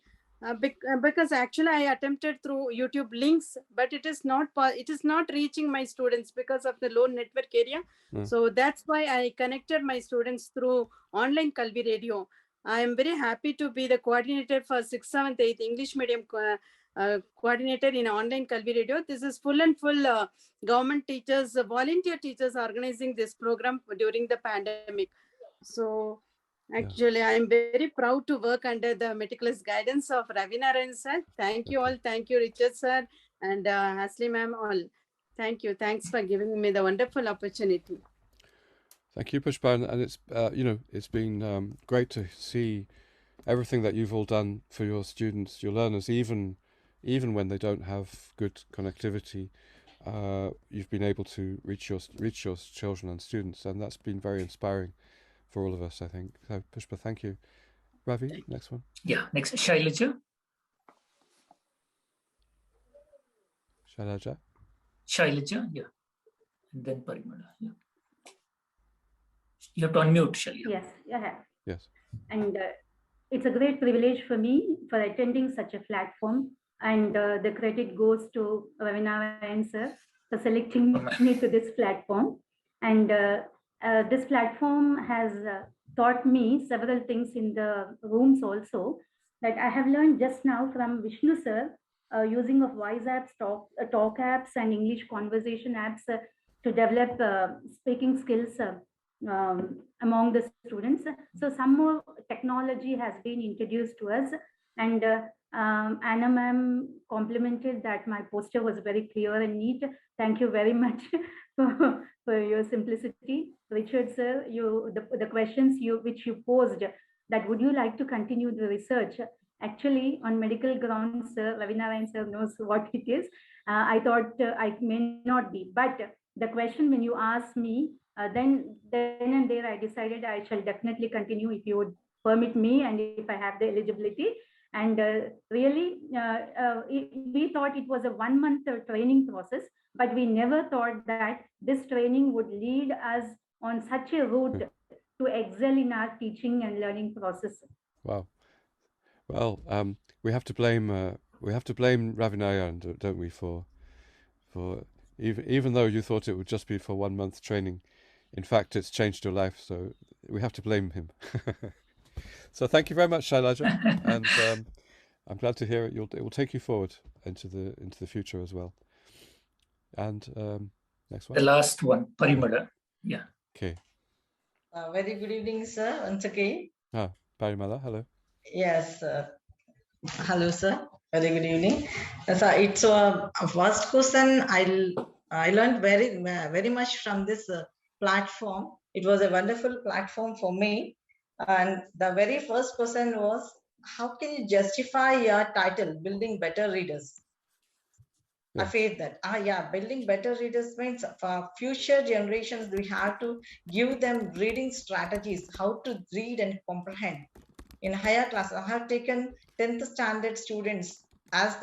Because actually I attempted through YouTube links, but it is not reaching my students because of the low network area. So that's why I connected my students through online Kalvi Radio. I am very happy to be the coordinator for 6th, 7th, 8th English medium coordinator in online Kalvi Radio. This is full government teachers, volunteer teachers organizing this program during the pandemic. So actually, I am very proud to work under the meticulous guidance of Ravinarayan sir. Thank you all. Thank you, Richard sir, and Asli ma'am, all. Thank you. Thanks for giving me the wonderful opportunity.
Thank you, Pushpa, and it's it's been great to see everything that you've all done for your students, your learners, even when they don't have good connectivity. You've been able to reach your children and students, and that's been very inspiring for all of us, I think. So, Pushpa, thank you. Ravi, next one.
Yeah, next, Shailaja.
Shailaja,
yeah. And then Parimala, yeah. You have to unmute, Shalya.
Yes, yeah.
Yes.
And it's a great privilege for me for attending such a platform. And the credit goes to Ravinarayan sir for selecting me to this platform. And this platform has taught me several things in the rooms also that I have learned just now from Vishnu sir, using of voice apps, talk apps and English conversation apps to develop speaking skills among the students. So some more technology has been introduced to us, and Anna ma'am complimented that my poster was very clear and neat. Thank you very much for your simplicity. Richard sir, the questions which you posed, that would you like to continue the research? Actually, on medical grounds, Ravinarayan sir knows what it is. I thought I may not be, but the question when you asked me, then and there I decided I shall definitely continue if you would permit me and if I have the eligibility. And really, we thought it was a 1 month training process, but we never thought that this training would lead us on such a route to excel in our teaching and learning process.
Wow. Well, we have to blame Ravinarayan, don't we, for even though you thought it would just be for 1 month training, in fact it's changed your life, so we have to blame him. So thank you very much, Shailaja, and I'm glad to hear it. It will take you forward into the future as well. And next one.
The last one, Parimala. Yeah.
Okay.
Very good evening, sir. Once again.
Parimala, hello.
Yes. Hello, sir. Very good evening. So it's a first question. I learned very much from this platform. It was a wonderful platform for me. And the very first question was, how can you justify your title, Building Better Readers? I feel that, building better readers means for future generations, we have to give them reading strategies, how to read and comprehend. In higher class, I have taken 10th standard students as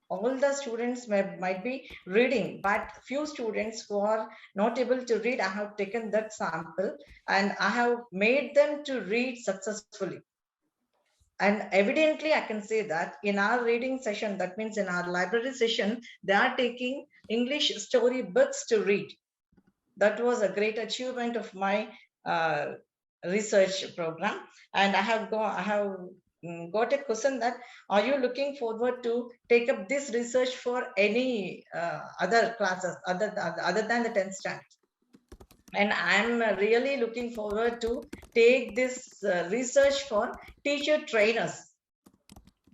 all the students might be reading, but few students who are not able to read, I have taken that sample and I have made them to read successfully. And evidently, I can say that in our reading session, that means in our library session, they are taking English story books to read. That was a great achievement of my research program. And I have got a question that, are you looking forward to take up this research for any other classes other than the 10th standard? And I'm really looking forward to take this research for teacher trainers.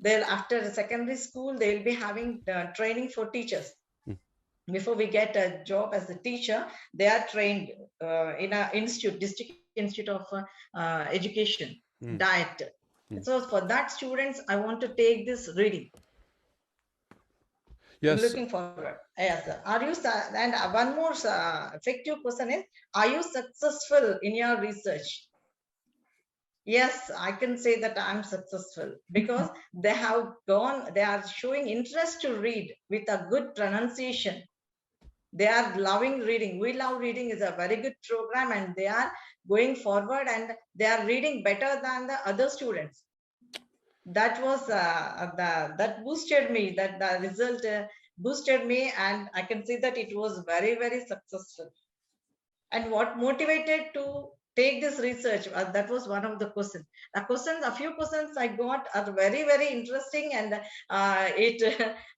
They'll, after the secondary school, they will be having training for teachers. Before we get a job as a teacher, they are trained in an institute, district institute of education, diet. So for that students, I want to take this reading.
Yes.
Looking forward. Yes. Are you, and one more effective question is, are you successful in your research? Yes, I can say that I'm successful because they are showing interest to read with a good pronunciation. They are loving reading. We Love Reading is a very good program and they are going forward and they are reading better than the other students. That was that boosted me, that the result boosted me, and I can see that it was very, very successful. And what motivated to take this research, that was one of the questions. A few questions I got are very, very interesting, and it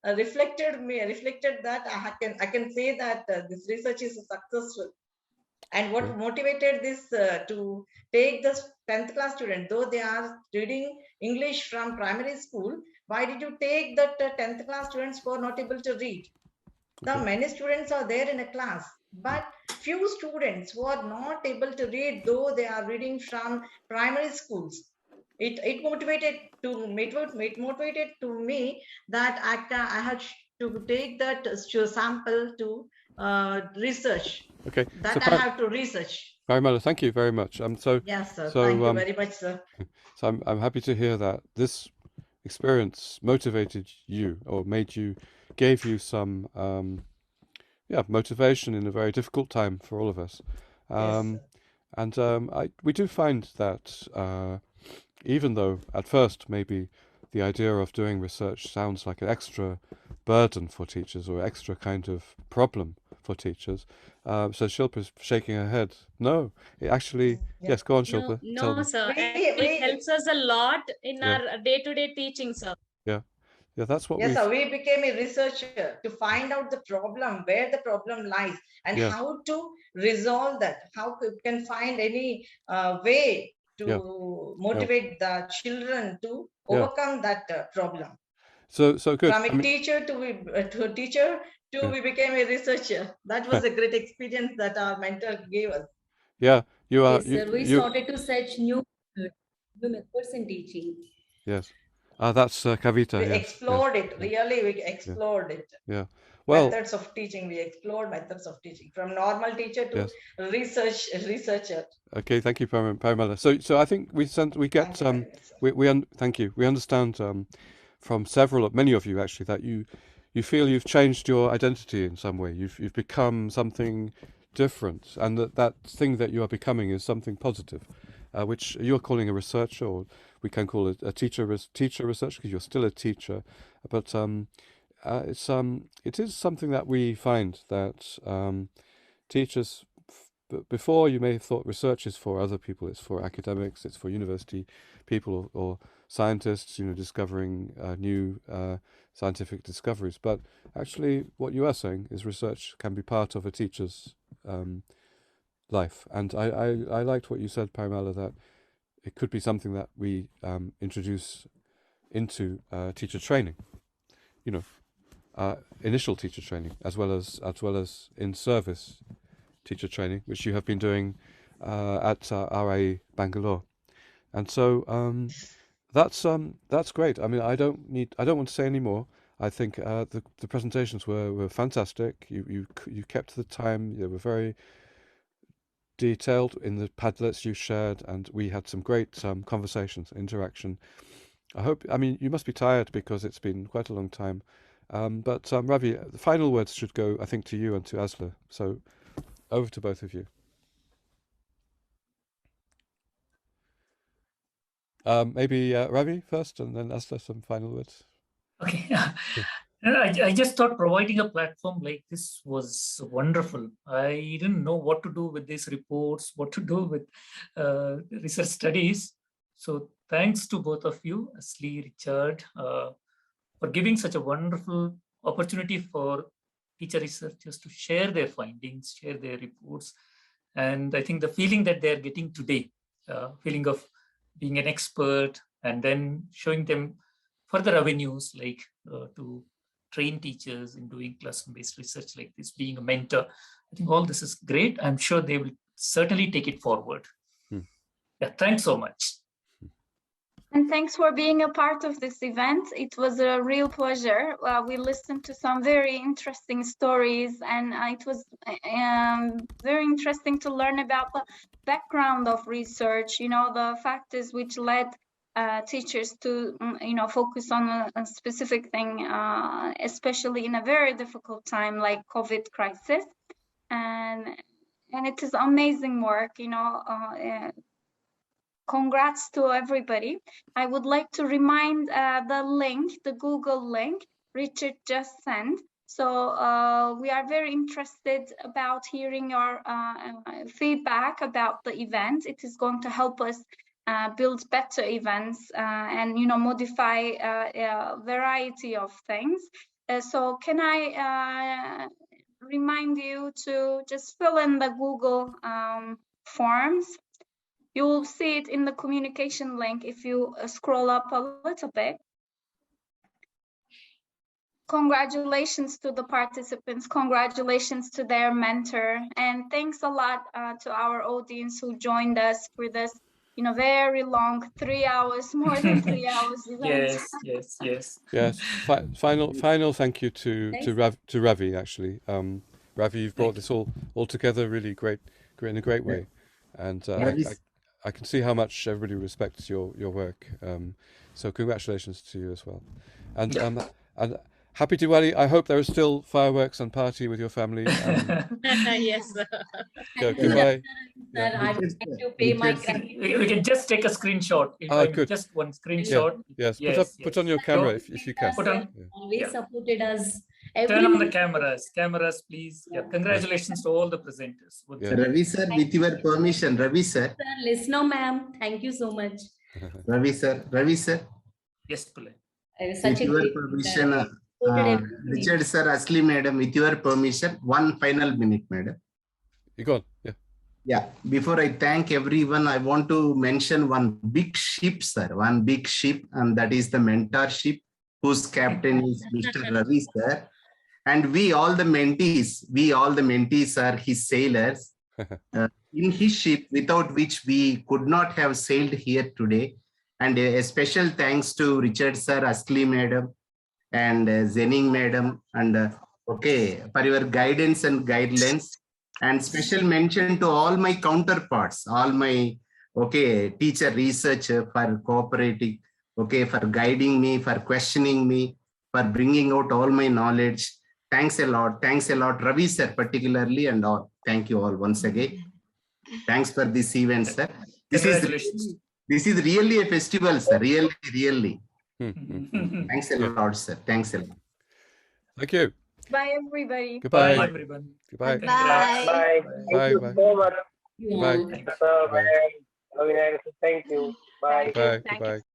reflected that I can say that this research is successful. And what motivated this to take this 10th class student, though they are reading English from primary school, why did you take that 10th class students who are not able to read? The many students are there in a class, but few students who are not able to read, though they are reading from primary schools. It motivated to me that I had to take that sample to research.
Okay.
That I have to research.
Parimala, thank you very much.
Yes, sir. Thank you very much, sir.
So I'm happy to hear that this experience motivated you, or gave you some motivation in a very difficult time for all of us.
Yes,
And we do find that even though at first maybe the idea of doing research sounds like an extra burden for teachers or extra kind of problem for teachers, so Shilpa's shaking her head. No, it actually, yes, go on, Shilpa. Tell
No,
them.
sir. Actually, it helps us a lot in
Yeah.
our day-to-day teaching, sir.
Yeah, that's what
Yes,
we.
sir. We became a researcher to find out the problem, where the problem lies, and
Yeah.
how to resolve that. How we can find any way to motivate the children to overcome that problem.
So good.
From a teacher to a teacher to we became a researcher. That was a great experience that our mentor gave us.
Yeah, you are.
Yes, sir. We started to search new methods in teaching.
Yes. That's Kavita.
We
Yes.
explored it. Really, we explored it.
Yeah. Well.
Methods of teaching. We explored methods of teaching from normal teacher to researcher.
Okay. Thank you, Paramala. So I think we get thank you. We understand from many of you actually that you feel you've changed your identity in some way. You've become something different, and that thing that you are becoming is something positive, which you're calling a researcher, or we can call it a teacher research, because you're still a teacher. But it is something that we find that teachers, before you may have thought research is for other people, it's for academics, it's for university people or scientists, discovering new scientific discoveries. But actually, what you are saying is research can be part of a teacher's life. And I liked what you said, Parimala, that it could be something that we introduce into teacher training, initial teacher training, as well as in-service teacher training, which you have been doing at RA Bangalore. And so that's great. I mean, I don't want to say any more. I think the presentations were fantastic. You kept the time. They were very detailed in the Padlets you shared, and we had some great conversations, interaction. I mean, you must be tired because it's been quite a long time. But Ravi, the final words should go, I think, to you and to Asla. So over to both of you. Maybe Ravi first, and then Asla, some final words.
Okay. I just thought providing a platform like this was wonderful. I didn't know what to do with these reports, what to do with research studies. So thanks to both of you, Asli, Richard, for giving such a wonderful opportunity for teacher researchers to share their findings, share their reports. And I think the feeling that they're getting today, feeling of being an expert, and then showing them further avenues like to train teachers in doing classroom-based research like this, being a mentor. I think all this is great. I'm sure they will certainly take it forward. Yeah, thanks so much.
And thanks for being a part of this event. It was a real pleasure. We listened to some very interesting stories, and it was very interesting to learn about the background of research, the factors which led teachers to, focus on a specific thing, especially in a very difficult time like COVID crisis. And it is amazing work, congrats to everybody. I would like to remind the Google link Richard just sent. So we are very interested about hearing your feedback about the event. It is going to help us build better events and modify a variety of things. So can I remind you to just fill in the Google forms. You will see it in the communication link if you scroll up a little bit. Congratulations to the participants, congratulations to their mentor, and thanks a lot to our audience who joined us for this, very long 3 hours, more than 3 hours event.
Yes. Final thank you to Ravi actually. Ravi, you've brought this all together really great in a great way, and I can see how much everybody respects your work. So congratulations to you as well, and happy Diwali. I hope there is still fireworks and party with your family.
Yes.
Goodbye.
Sir, I would like to pay my gratitude.
We can just take a screenshot.
Good.
Just one screenshot.
Yes.
Yes.
Put on your camera if you can.
Put on.
Always supported us.
Turn on the cameras, please. Yeah. Congratulations to all the presenters.
Ravi sir, with your permission, Ravi sir.
Sir, listener ma'am, thank you so much.
Ravi sir.
Yes, Pule.
Such
with
a
your
great
permission,
Richard
Richard sir, Asli madam, with your permission, one final minute, madam.
You go on. Yeah.
Yeah. Before I thank everyone, I want to mention one big ship, sir. One big ship, and that is the mentorship, whose captain is Mr. Ravi sir. And we all the mentees are his sailors in his ship, without which we could not have sailed here today. And a special thanks to Richard sir, Asli madam, and Zening madam, and for your guidance and guidelines. And special mention to all my counterparts, all my teacher researcher for cooperating, for guiding me, for questioning me, for bringing out all my knowledge. Thanks a lot, Ravi sir particularly, and all. Thank you all once again. Thanks for this event, sir. This is really a festival, sir. Really. Thanks a lot, sir. Thanks a lot.
Thank you.
Bye, everybody.
Goodbye.
Bye, everyone.
Goodbye.
Bye. Thank you so much.
Bye.
Thank you. Bye.
Bye.
Bye. Bye.